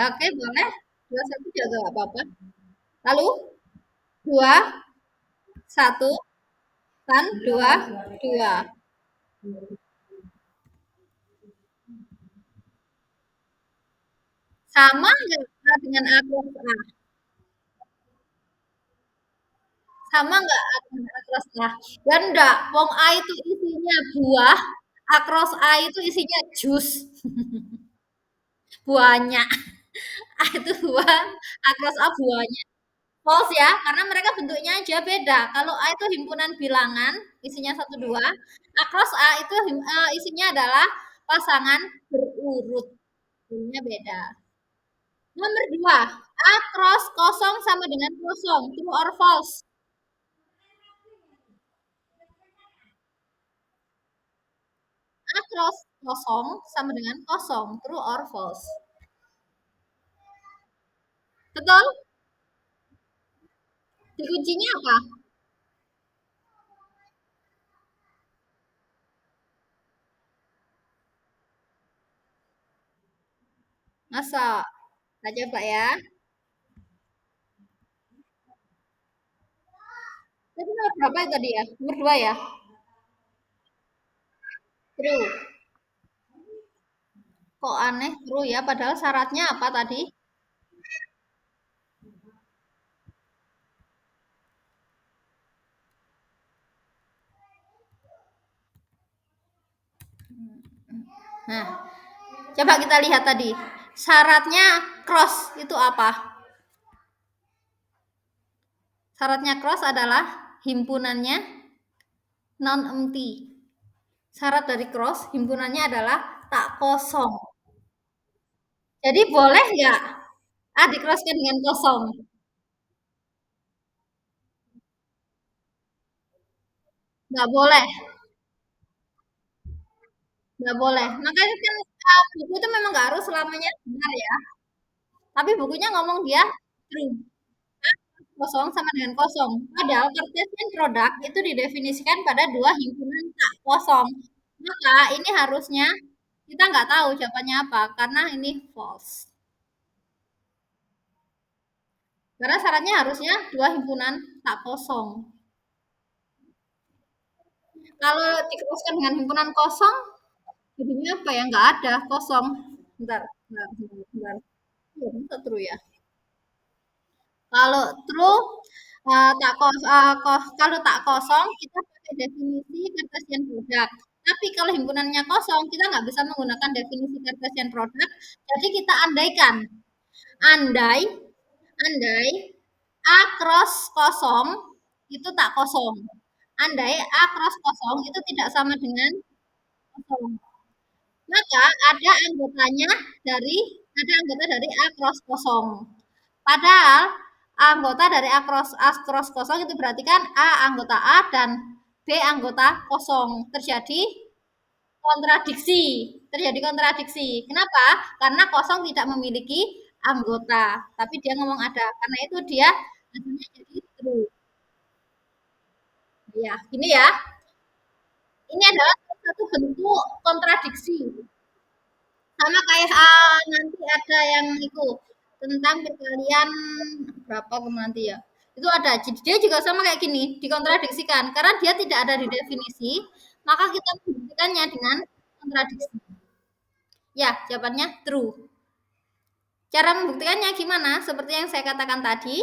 Oke, boleh. 2, 1 juga nggak apa-apa. Lalu 2, 1, dan 2, 2. Sama nggak A dengan A plus A? Sama nggak A dengan A plus A? Ya enggak. Wong A itu isinya buah, A cross A itu isinya jus. Buahnya. A itu buah, A cross A buahnya. False ya, karena mereka bentuknya aja beda. Kalau A itu himpunan bilangan, isinya 1, 2. A cross A itu isinya adalah pasangan berurut. Bunyinya beda. Nomor 2, A cross kosong sama dengan kosong. True or false? A cross kosong sama dengan kosong. True or false? Betul? Dikuncinya apa? Masa? Kita coba ya. Tadi nomor berapa ya tadi ya? Nomor 2 ya? True. Kok aneh true ya? Padahal syaratnya apa tadi? Nah, coba kita lihat tadi. Syaratnya cross itu apa? Syaratnya cross adalah himpunannya non-empty. Syarat dari cross himpunannya adalah tak kosong. Jadi boleh nggak A di-crosskan dengan kosong? Nggak boleh, nggak boleh. Makanya kan buku itu memang nggak harus selamanya benar ya. Tapi bukunya ngomong dia true. Kosong sama dengan kosong. Padahal Cartesian product itu didefinisikan pada dua himpunan tak kosong. Maka ini harusnya kita nggak tahu jawabannya apa karena ini false. Karena syaratnya harusnya dua himpunan tak kosong. Kalau diteruskan dengan himpunan kosong, jadinya apa ya? Nggak ada, kosong. Bentar, bentar, bentar, bentar. Iya, bentar, true ya. Kalau true, tak kalau tak kosong, kita pakai definisi Cartesian product. Tapi kalau himpunannya kosong, kita nggak bisa menggunakan definisi Cartesian product. Jadi kita andaikan, andai, andai A cross kosong itu tak kosong. Andai A cross kosong itu tidak sama dengan kosong. Maka ada anggota dari A cross kosong. Padahal anggota dari A cross kosong itu berarti kan A anggota A dan B anggota kosong. Kontradiksi. Terjadi kontradiksi. Kenapa? Karena kosong tidak memiliki anggota. Tapi dia ngomong ada. Karena itu dia hasilnya jadi true. Ya, ini ya. Ini adalah satu bentuk kontradiksi. Sama kayak nanti ada yang itu tentang perkalian berapa nanti ya. Itu ada. Jadi dia juga sama kayak gini, dikontradiksikan karena dia tidak ada di definisi, maka kita membuktikannya dengan kontradiksi. Ya, jawabannya true. Cara membuktikannya gimana? Seperti yang saya katakan tadi,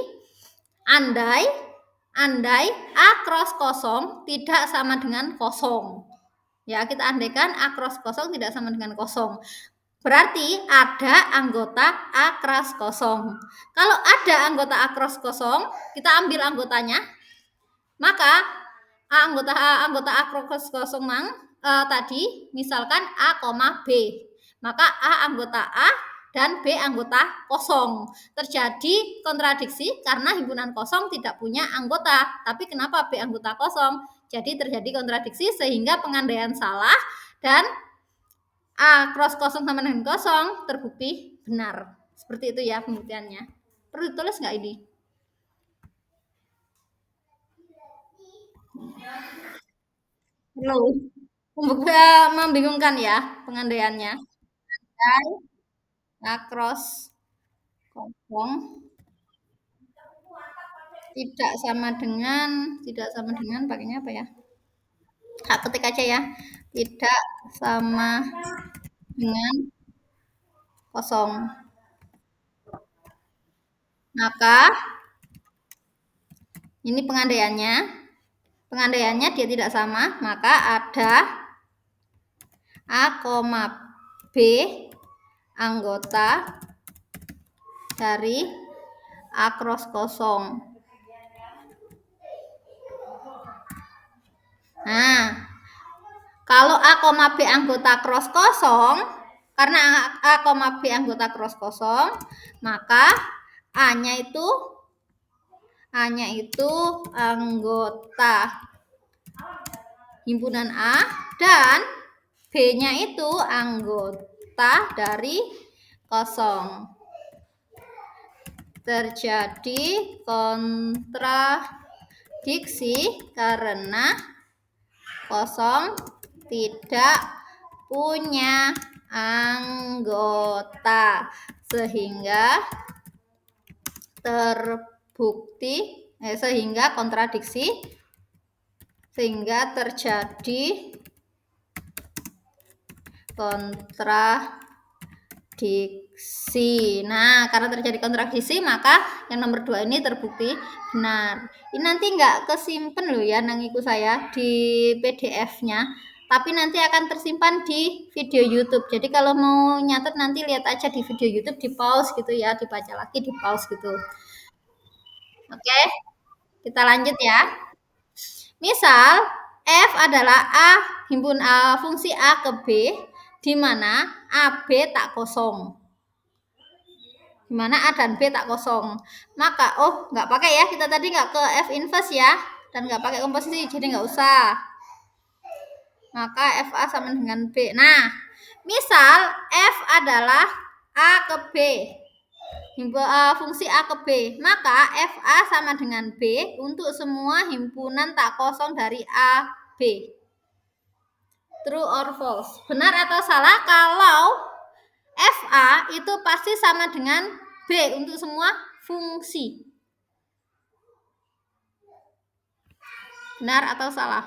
andai andai A cross kosong tidak sama dengan kosong. Ya, kita andaikan A cross kosong tidak sama dengan kosong. Berarti ada anggota A cross kosong. Kalau ada anggota A cross kosong, kita ambil anggotanya, maka anggota A cross kosong tadi misalkan A, B. Maka A anggota A dan B anggota kosong. Terjadi kontradiksi karena himpunan kosong tidak punya anggota. Tapi kenapa B anggota kosong? Jadi terjadi kontradiksi sehingga pengandaian salah dan A cross kosong sama dengan kosong terbukti benar. Seperti itu ya pembuktiannya. Perlu ditulis nggak ini? Perlu. Membingungkan ya pengandaiannya. Dan A cross kosong tidak sama dengan pakainya apa ya? Hak ketik aja ya. Tidak sama dengan kosong. Maka ini pengandaiannya. Pengandaiannya dia tidak sama, maka ada A, B anggota dari A cross kosong. Nah, kalau A, B anggota cross kosong, karena A, B anggota cross kosong, maka A-nya itu anggota himpunan A dan B-nya itu anggota dari kosong. Terjadi kontradiksi karena kosong tidak punya anggota sehingga kontradiksi sehingga terjadi kontradiksi. Nah, karena terjadi kontradiksi, maka yang nomor 2 ini terbukti benar. Ini nanti nggak kesimpan loh ya nangiku saya di PDF-nya, tapi nanti akan tersimpan di video YouTube. Jadi kalau mau nyatet nanti lihat aja di video YouTube, di pause gitu ya, dibaca lagi, di pause gitu. Oke, kita lanjut ya. Misal F adalah fungsi A ke B, di mana AB tak kosong. Di mana A dan B tak kosong. Maka, nggak pakai ya, kita tadi nggak ke F inverse ya, dan nggak pakai komposisi, jadi nggak usah. Maka FA sama dengan B. Nah, misal F adalah A ke B, fungsi A ke B, maka FA sama dengan B untuk semua himpunan tak kosong dari A, B. True or false? Benar atau salah kalau FA itu pasti sama dengan B untuk semua fungsi? Benar atau salah?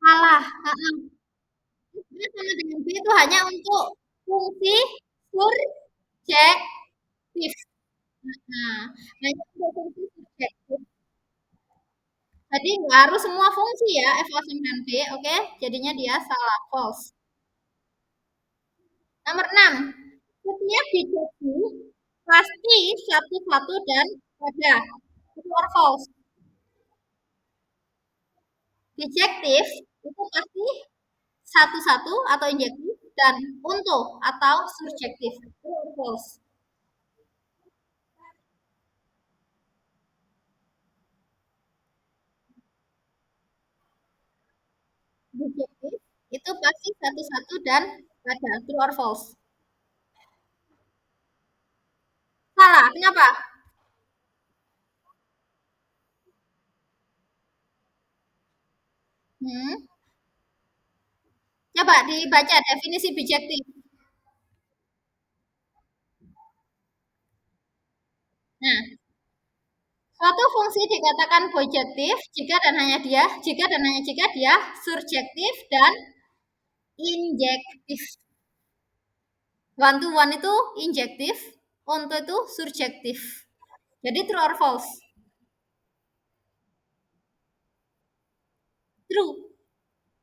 Salah. Dia sama dengan B itu hanya untuk fungsi surjektif. Nah, hanya untuk fungsi surjektif. Jadi nggak harus semua fungsi ya F A sama dengan B, oke? Jadinya dia salah, false. Nomor 6. Setiap bijektif pasti satu-satu dan ada. True or false? Bijektif itu pasti satu-satu atau injektif dan untuk atau surjektif. True or false? Bijektif itu pasti satu-satu dan ada. True or false? Salah. Kenapa? Hmm. Coba dibaca definisi bijektif. Nah, suatu fungsi dikatakan bijektif jika dan hanya jika dia surjektif dan injektif. One to one itu injektif, onto itu surjektif. Jadi true or false? True.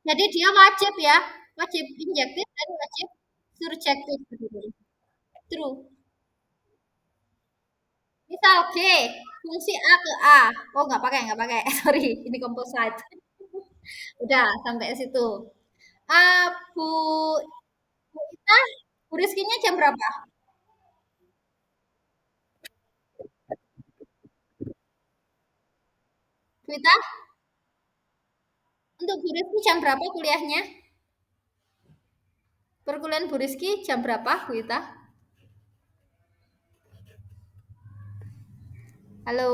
Jadi dia wajib ya, wajib injektif dan wajib surjektif. True. Misal G, fungsi A ke A. Oh, nggak pakai. Sorry, ini composite. Udah sampai situ. Bu, Bu Ita, Bu Rizkinya jam berapa? Bu Ita, untuk Bu Rizky jam berapa kuliahnya? Perkuliahan Bu Rizky jam berapa, Bu Ita? Halo.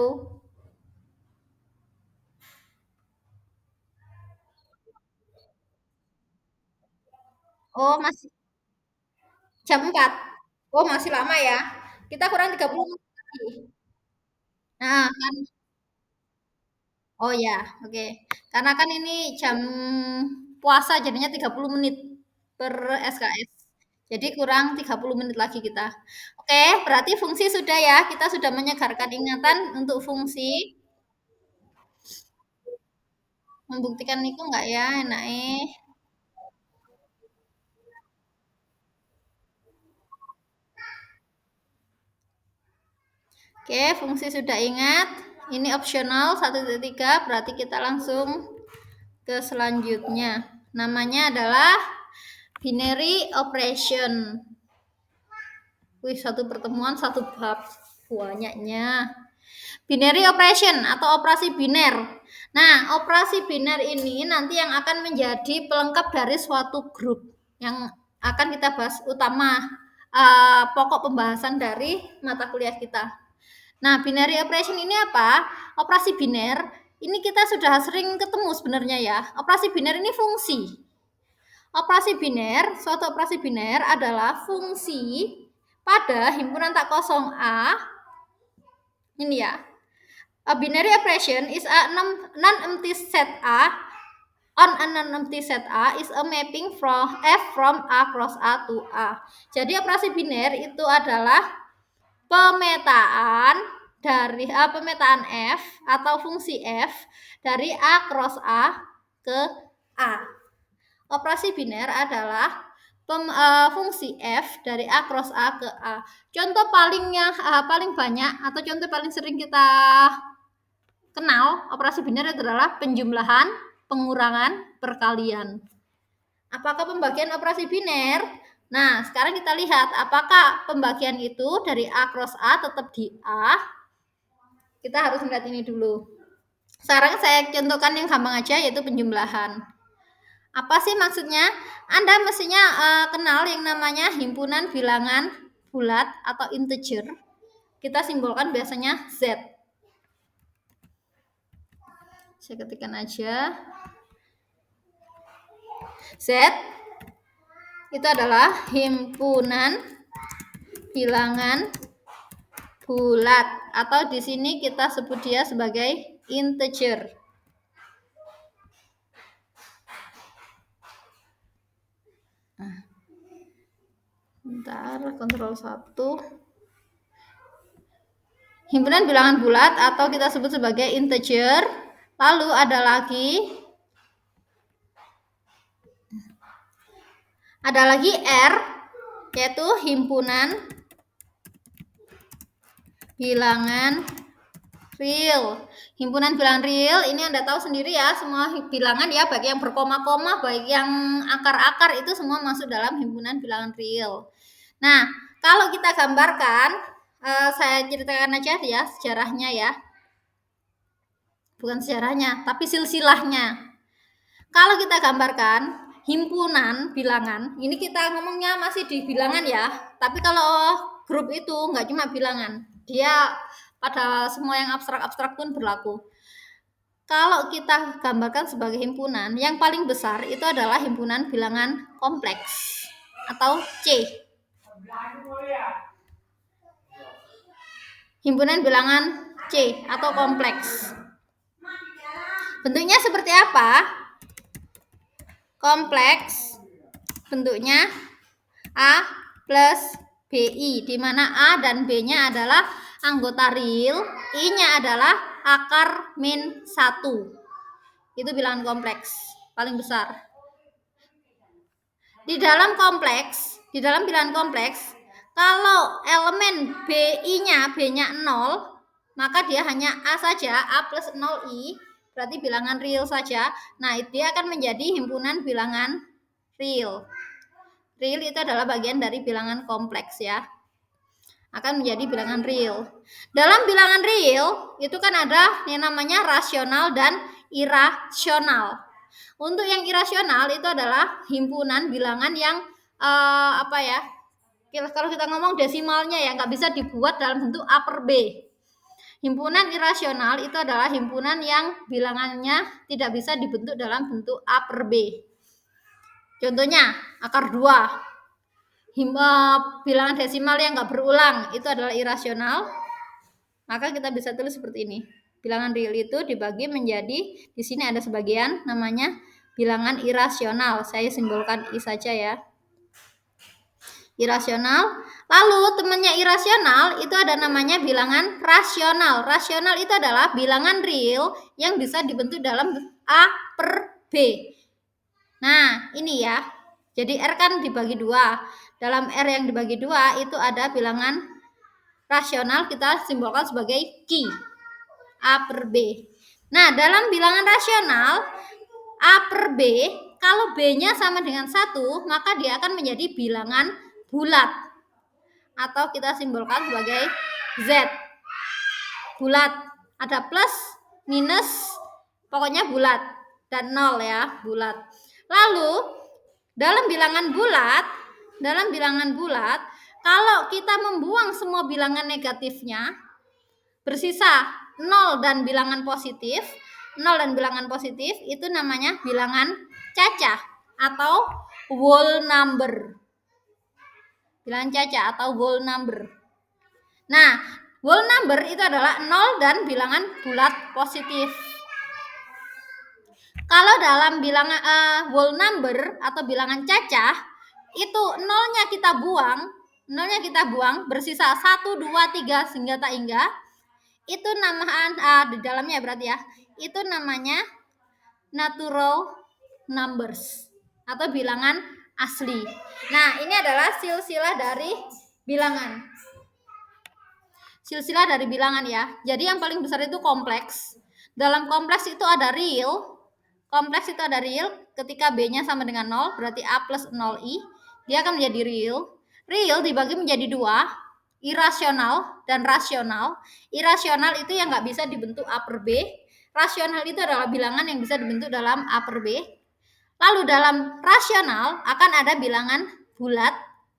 Oh, masih jam 4. Oh, masih lama ya. Kita kurang 30 menit lagi. Nah, kan. Oh ya, oke. Karena kan ini jam puasa jadinya 30 menit per SKS. Jadi kurang 30 menit lagi kita. Oke, berarti fungsi sudah ya. Kita sudah menyegarkan ingatan untuk fungsi. Membuktikan itu enggak ya, enak eh. Oke, fungsi sudah ingat. Ini opsional 1.3, berarti kita langsung ke selanjutnya. Namanya adalah binary operation. Wih, satu pertemuan satu bab banyaknya. Binary operation atau operasi biner. Nah, operasi biner ini nanti yang akan menjadi pelengkap dari suatu grup yang akan kita bahas utama pokok pembahasan dari mata kuliah kita. Nah, binary operation ini apa? Operasi biner ini kita sudah sering ketemu sebenarnya ya. Operasi biner ini fungsi. Suatu operasi biner adalah fungsi pada himpunan tak kosong A. Ini ya. A binary operation is a non-empty set A on a non-empty set A is a mapping from F from A cross A to A. Jadi operasi biner itu adalah pemetaan dari pemetaan F atau fungsi F dari A cross A ke A. Operasi biner adalah fungsi F dari A cross A ke A. Contoh paling banyak atau contoh paling sering kita kenal operasi biner adalah penjumlahan, pengurangan, perkalian. Apakah pembagian operasi biner? Nah, sekarang kita lihat apakah pembagian itu dari A cross A tetap di A. Kita harus melihat ini dulu. Sekarang saya contohkan yang gampang aja yaitu penjumlahan. Apa sih maksudnya? Anda mestinya kenal yang namanya himpunan bilangan bulat atau integer. Kita simbolkan biasanya Z. Saya ketikkan aja. Z itu adalah himpunan bilangan bulat atau di sini kita sebut dia sebagai integer. Bentar, kontrol 1. Himpunan bilangan bulat atau kita sebut sebagai integer. Lalu ada lagi R, yaitu himpunan bilangan real. Himpunan bilangan real ini Anda tahu sendiri ya, semua bilangan ya, baik yang berkoma-koma, baik yang akar-akar itu semua masuk dalam himpunan bilangan real. Nah, kalau kita gambarkan, saya ceritakan aja ya sejarahnya ya. Bukan sejarahnya, tapi silsilahnya. Kalau kita gambarkan himpunan bilangan, ini kita ngomongnya masih di bilangan ya, tapi kalau grup itu nggak cuma bilangan, dia pada semua yang abstrak-abstrak pun berlaku. Kalau kita gambarkan sebagai himpunan, yang paling besar itu adalah himpunan bilangan kompleks atau C. Himpunan bilangan C atau kompleks. Bentuknya seperti apa? Kompleks bentuknya A plus BI, di mana A dan B-nya adalah anggota real, I-nya adalah akar min 1. Itu bilangan kompleks paling besar. Di dalam bilangan kompleks, kalau elemen BI-nya 0, maka dia hanya A saja, A plus 0I, berarti bilangan real saja. Nah, dia akan menjadi himpunan bilangan real. Real itu adalah bagian dari bilangan kompleks ya. Akan menjadi bilangan real. Dalam bilangan real, itu kan ada yang namanya rasional dan irasional. Untuk yang irasional itu adalah himpunan bilangan yang kalau kita ngomong desimalnya ya nggak bisa dibuat dalam bentuk A per B. Himpunan irasional itu adalah himpunan yang bilangannya tidak bisa dibentuk dalam bentuk A per B. Contohnya akar 2. Bilangan desimal yang nggak berulang itu adalah irasional. Maka kita bisa tulis seperti ini. Bilangan real itu dibagi menjadi, di sini ada sebagian namanya bilangan irasional. Saya simbolkan I saja ya. Irasional. Lalu temannya irasional itu ada namanya bilangan rasional. Rasional itu adalah bilangan real yang bisa dibentuk dalam A per B. Nah, ini ya. Jadi R kan dibagi 2. Dalam R yang dibagi 2 itu ada bilangan rasional, kita simbolkan sebagai Q. A per B. Nah, dalam bilangan rasional A per B, kalau B-nya sama dengan 1, maka dia akan menjadi bilangan bulat. Atau kita simbolkan sebagai Z. Bulat. Ada plus, minus, pokoknya bulat. Dan 0 ya, bulat. Lalu, dalam bilangan bulat, kalau kita membuang semua bilangan negatifnya, bersisa 0 dan bilangan positif. 0 dan bilangan positif itu namanya bilangan cacah atau whole number. Bilangan cacah atau whole number. Nah, whole number itu adalah 0 dan bilangan bulat positif. Kalau dalam bilangan whole number atau bilangan cacah, itu nolnya kita buang, bersisa 1, 2, 3 hingga tak hingga. Itu di dalamnya berarti ya. Itu namanya natural numbers atau bilangan asli. Nah, ini adalah silsilah dari bilangan. Silsilah dari bilangan ya. Jadi yang paling besar itu kompleks. Dalam kompleks itu ada real. Kompleks itu ada real. Ketika B-nya sama dengan 0, berarti A plus 0I. Dia akan menjadi real. Real dibagi menjadi 2. Irasional dan rasional. Irasional itu yang nggak bisa dibentuk A per B. Rasional itu adalah bilangan yang bisa dibentuk dalam A per B. Lalu dalam rasional akan ada bilangan bulat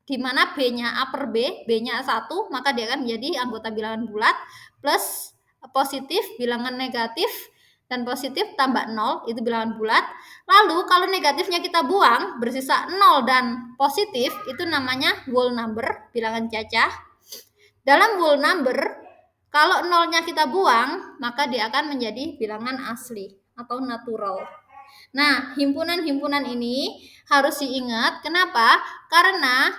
di mana B-nya upper B-nya 1, maka dia akan menjadi anggota bilangan bulat plus positif, bilangan negatif, dan positif tambah 0, itu bilangan bulat. Lalu kalau negatifnya kita buang, bersisa 0 dan positif, itu namanya whole number, bilangan cacah. Dalam whole number, kalau nolnya kita buang, maka dia akan menjadi bilangan asli atau natural. Nah, himpunan-himpunan ini harus diingat. Kenapa? Karena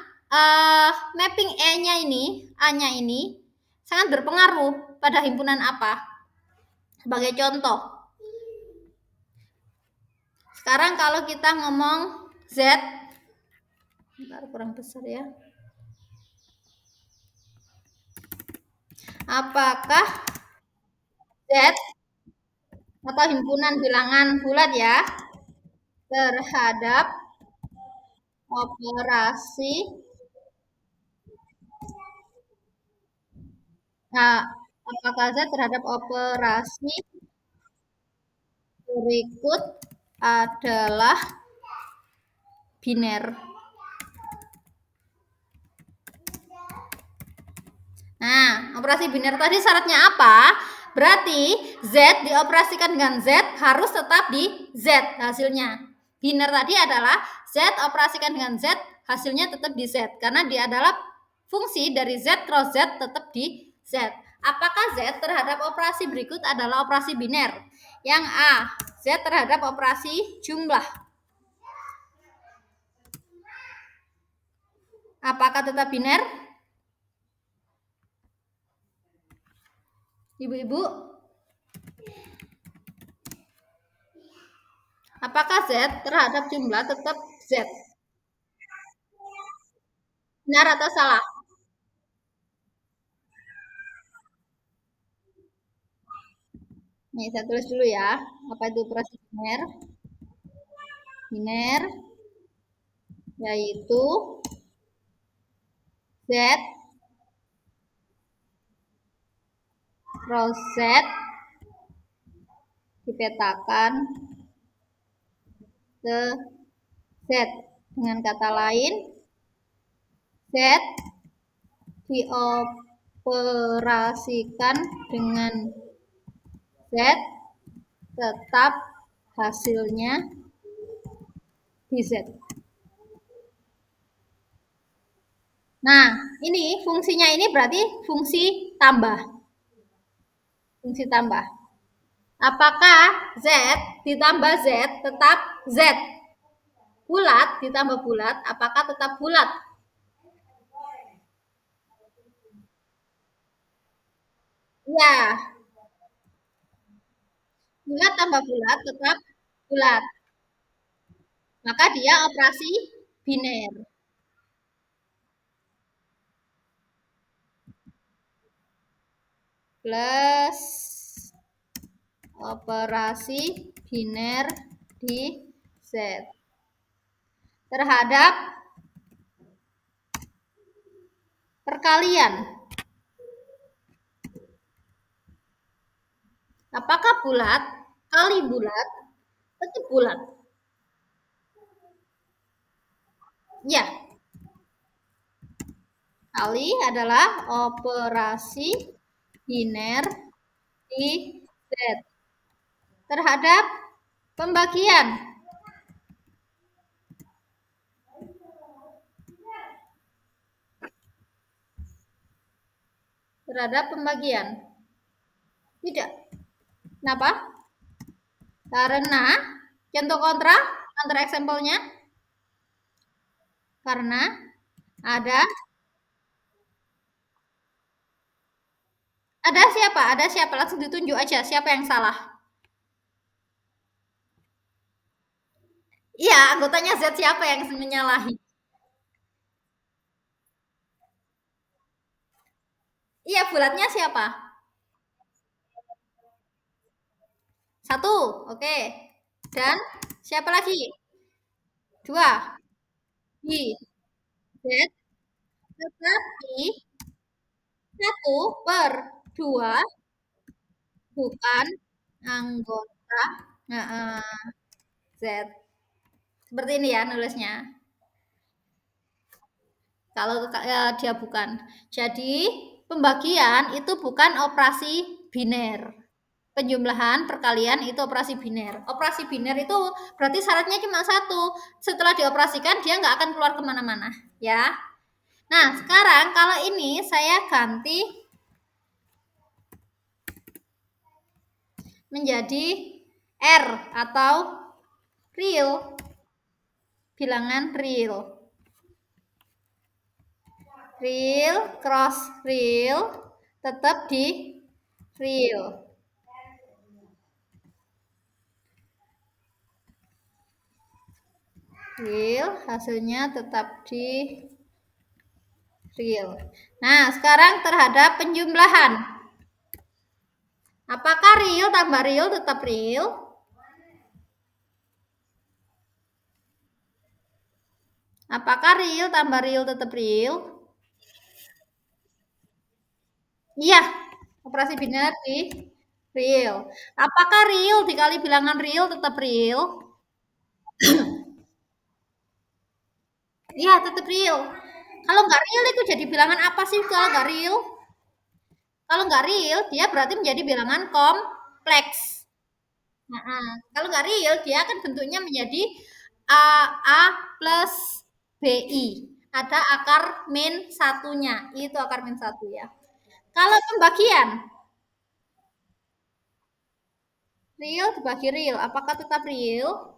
mapping E-nya ini, A-nya ini sangat berpengaruh pada himpunan apa. Sebagai contoh, sekarang kalau kita ngomong Z, bentar, kurang besar ya. Apakah Z atau himpunan bilangan bulat ya terhadap operasi nah, apakah Z terhadap operasi berikut adalah biner. Nah, operasi biner tadi syaratnya apa? Berarti Z dioperasikan dengan Z harus tetap di Z hasilnya. Biner tadi adalah Z operasikan dengan Z hasilnya tetap di Z karena dia adalah fungsi dari Z cross Z tetap di Z. Apakah Z terhadap operasi berikut adalah operasi biner? Yang A, Z terhadap operasi jumlah. Apakah tetap biner? Ibu-ibu, apakah Z terhadap jumlah tetap Z? Benar atau salah? Nih, saya tulis dulu ya. Apa itu operasi biner? Biner yaitu Z cross Z dipetakan ke Z. Dengan kata lain, Z dioperasikan dengan Z tetap hasilnya di Z. Nah, ini fungsinya ini berarti fungsi tambah. Fungsi tambah. Apakah Z ditambah Z tetap Z? Bulat ditambah bulat, apakah tetap bulat? Ya, bulat tambah bulat tetap bulat. Maka dia operasi biner. Plus operasi biner di Z terhadap perkalian. Apakah bulat kali bulat tetap bulat? Ya, kali adalah operasi biner di Z terhadap pembagian. Terhadap pembagian. Tidak. Kenapa? Karena contoh kontra eksempelnya. Karena ada siapa? Ada siapa? Langsung ditunjuk aja siapa yang salah. Iya, anggotanya Z siapa yang menyalahi? Iya, bulatnya siapa? Satu, oke. Dan siapa lagi? Dua. Di Z tetapi satu per dua bukan anggota Z. Seperti ini ya nulisnya. Kalau dia bukan. Jadi, pembagian itu bukan operasi biner. Penjumlahan, perkalian itu operasi biner. Operasi biner itu berarti syaratnya cuma satu. Setelah dioperasikan, dia nggak akan keluar kemana-mana. Ya. Nah, sekarang kalau ini saya ganti menjadi R atau real. Bilangan real. Real cross real tetap di real. Real hasilnya tetap di real. Nah, sekarang terhadap penjumlahan. Apakah real tambah real tetap real? Apakah real tambah real tetap real? Iya, operasi biner di real. Apakah real dikali bilangan real tetap real? Iya, tetap real. Kalau nggak real itu jadi bilangan apa sih kalau nggak real? Kalau nggak real, dia berarti menjadi bilangan kompleks. Nah, kalau nggak real, dia akan bentuknya menjadi A plus BI. Ada akar min satunya. Itu akar min satu ya. Kalau pembagian, real dibagi real. Apakah tetap real?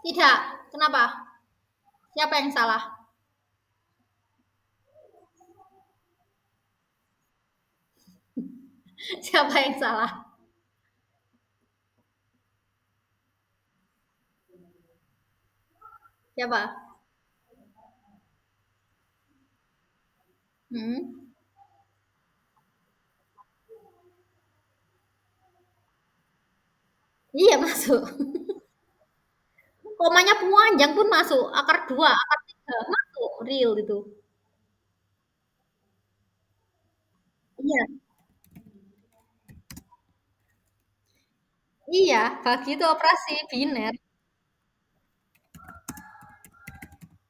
Tidak. Kenapa? Siapa yang salah? Siapa yang salah? Siapa? Hmm? Iya masuk. Komanya panjang pun masuk. Akar 2, akar 3 masuk real itu. Iya. Iya, bagi itu operasi biner.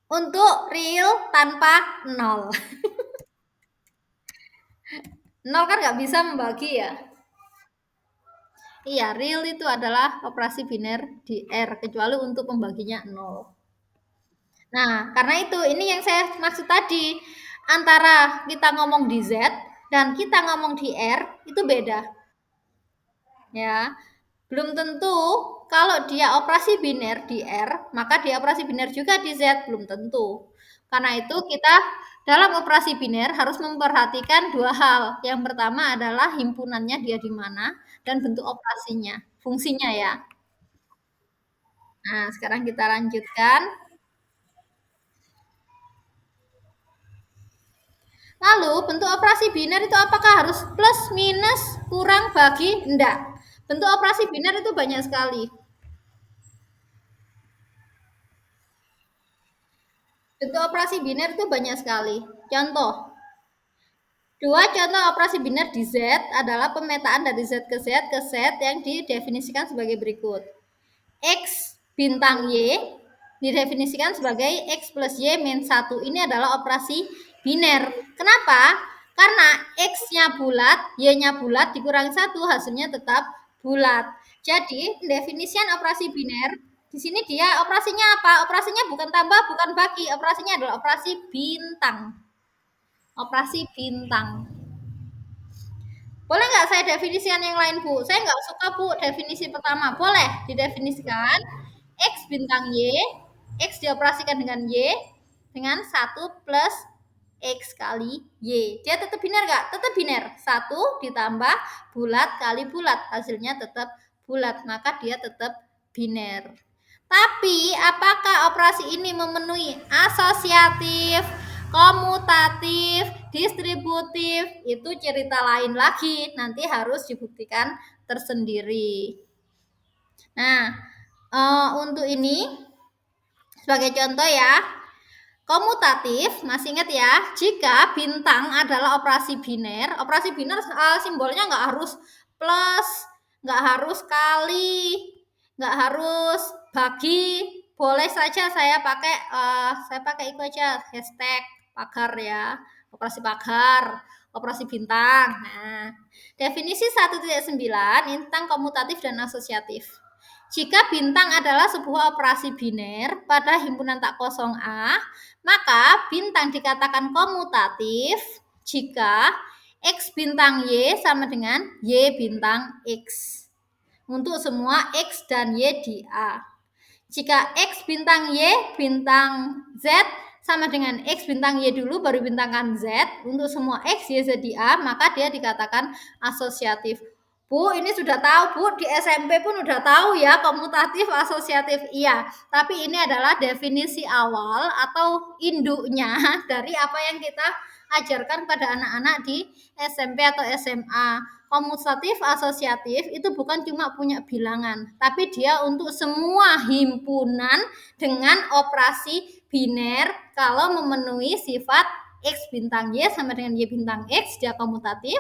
Untuk real tanpa nol. Nol kan nggak bisa membagi ya. Iya, real itu adalah operasi biner di R, kecuali untuk pembaginya nol. Nah, karena itu ini yang saya maksud tadi. Antara kita ngomong di Z dan kita ngomong di R itu beda. Ya, belum tentu kalau dia operasi biner di R, maka dia operasi biner juga di Z, belum tentu. Karena itu kita dalam operasi biner harus memperhatikan dua hal. Yang pertama adalah himpunannya dia di mana dan bentuk operasinya, fungsinya ya. Nah, sekarang kita lanjutkan. Lalu bentuk operasi biner itu apakah harus plus, minus, kurang, bagi? Enggak. Bentuk operasi biner itu banyak sekali. Bentuk operasi biner itu banyak sekali. Contoh, dua contoh operasi biner di Z adalah pemetaan dari Z ke Z yang didefinisikan sebagai berikut. X bintang Y didefinisikan sebagai X plus Y min 1. Ini adalah operasi biner. Kenapa? Karena X-nya bulat, Y-nya bulat, dikurangi 1, hasilnya tetap bulat. Jadi, definisian operasi biner, di sini dia operasinya apa? Operasinya bukan tambah, bukan bagi. Operasinya adalah operasi bintang. Operasi bintang. Boleh nggak saya definisikan yang lain, Bu? Saya nggak suka, Bu, definisi pertama. Boleh didefinisikan X bintang Y, X dioperasikan dengan Y, dengan 1 plus X kali Y. Dia tetap biner nggak? Tetap biner. 1 ditambah bulat kali bulat. Hasilnya tetap bulat. Maka dia tetap biner. Tapi, apakah operasi ini memenuhi asosiatif, komutatif, distributif? Itu cerita lain lagi. Nanti harus dibuktikan tersendiri. Nah, untuk ini sebagai contoh ya, Komutatif, masih ingat ya, jika bintang adalah operasi biner simbolnya nggak harus plus, nggak harus kali, nggak harus bagi, boleh saja saya pakai itu aja hashtag pagar ya, operasi pagar, operasi bintang. Nah, definisi 1.9 tentang komutatif dan asosiatif. Jika bintang adalah sebuah operasi biner pada himpunan tak kosong A, maka bintang dikatakan komutatif jika X bintang Y sama dengan Y bintang X. Untuk semua X dan Y di A. Jika X bintang Y bintang Z sama dengan X bintang Y dulu baru bintangkan Z, untuk semua X, Y, Z di A, maka dia dikatakan asosiatif. Bu, ini sudah tahu Bu, di SMP pun udah tahu ya, komutatif, asosiatif, iya. Tapi ini adalah definisi awal atau induknya dari apa yang kita ajarkan pada anak-anak di SMP atau SMA. Komutatif, asosiatif itu bukan cuma punya bilangan, tapi dia untuk semua himpunan dengan operasi biner kalau memenuhi sifat X bintang Y sama dengan Y bintang X, dia komutatif.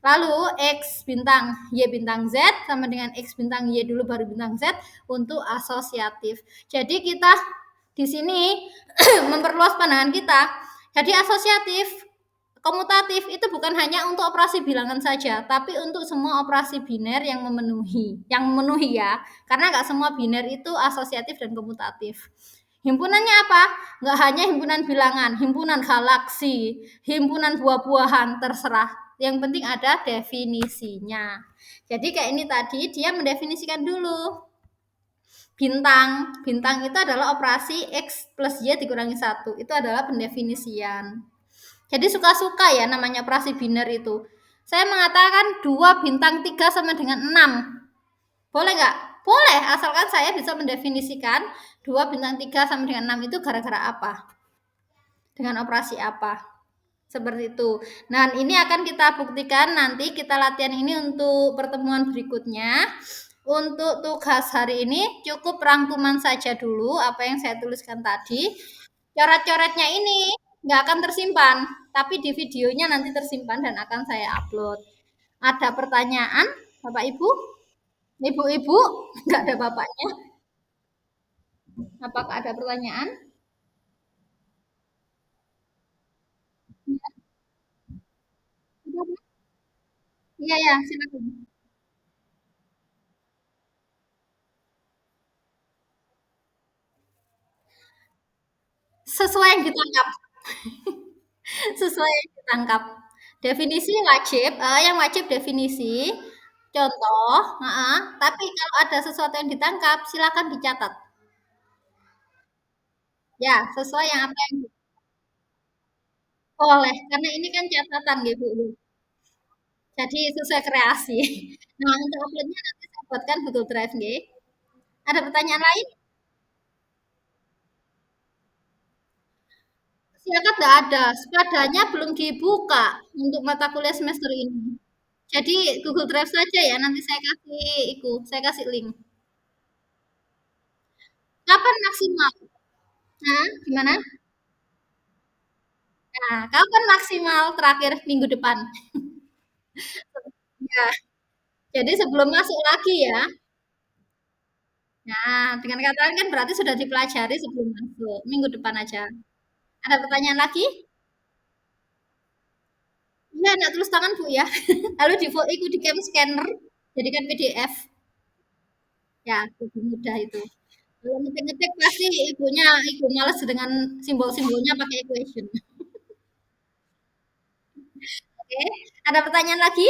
Lalu X bintang Y bintang Z sama dengan X bintang Y dulu baru bintang Z untuk asosiatif. Jadi kita di sini memperluas pandangan kita. Jadi asosiatif, komutatif itu bukan hanya untuk operasi bilangan saja, tapi untuk semua operasi biner yang memenuhi ya. Karena nggak semua biner itu asosiatif dan komutatif. Himpunannya apa? Nggak hanya himpunan bilangan, himpunan galaksi, himpunan buah-buahan, terserah. Yang penting ada definisinya. Jadi kayak ini tadi, dia mendefinisikan dulu. Bintang. Bintang itu adalah operasi X plus Y dikurangi 1. Itu adalah pendefinisian. Jadi suka-suka ya namanya operasi biner itu. Saya mengatakan 2 bintang 3 sama dengan 6. Boleh nggak? Boleh, asalkan saya bisa mendefinisikan 2 bintang 3 sama dengan 6 itu gara-gara apa? Dengan operasi apa? Seperti itu. Nah, ini akan kita buktikan nanti kita latihan ini untuk pertemuan berikutnya. Untuk tugas hari ini cukup rangkuman saja dulu apa yang saya tuliskan tadi. Coret-coretnya ini nggak akan tersimpan, tapi di videonya nanti tersimpan dan akan saya upload. Ada pertanyaan, Bapak Ibu? Ibu-ibu? Nggak ada bapaknya. Apakah ada pertanyaan? Iya, ya, silakan. Sesuai yang ditangkap. Sesuai yang ditangkap. Definisi wajib, yang wajib definisi, contoh, tapi kalau ada sesuatu yang ditangkap, silakan dicatat. Ya, sesuai yang apa yang boleh, karena ini kan catatan gitu. Jadi sesuai kreasi. Nah, untuk uploadnya nanti saya buatkan Google Drive nggih. Ada pertanyaan lain? Silakan nggak ada, sepadanya belum dibuka untuk mata kuliah semester ini. Jadi Google Drive saja ya, nanti saya kasih link. Kapan maksimal? Nah, gimana? Nah, kapan maksimal terakhir minggu depan? Ya, jadi sebelum masuk lagi ya. Nah, dengan kata lain kan berarti sudah dipelajari sebelum masuk, minggu depan aja. Ada pertanyaan lagi? Iya, nak tulis tangan Bu ya. Lalu ikut di cam scanner, jadikan PDF. Ya, lebih mudah itu. Kalau ngetik-ngetik pasti ibu males dengan simbol-simbolnya pakai equation. Oke, ada pertanyaan lagi?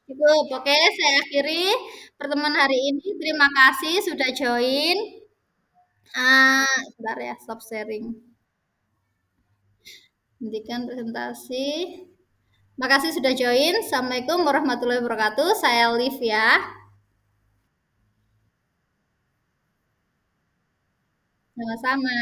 Cukup. Oke, saya akhiri pertemuan hari ini. Terima kasih sudah join. Sebentar ya, stop sharing. Hentikan presentasi. Makasih sudah join. Assalamualaikum warahmatullahi wabarakatuh. Saya Liv ya. Sama-sama.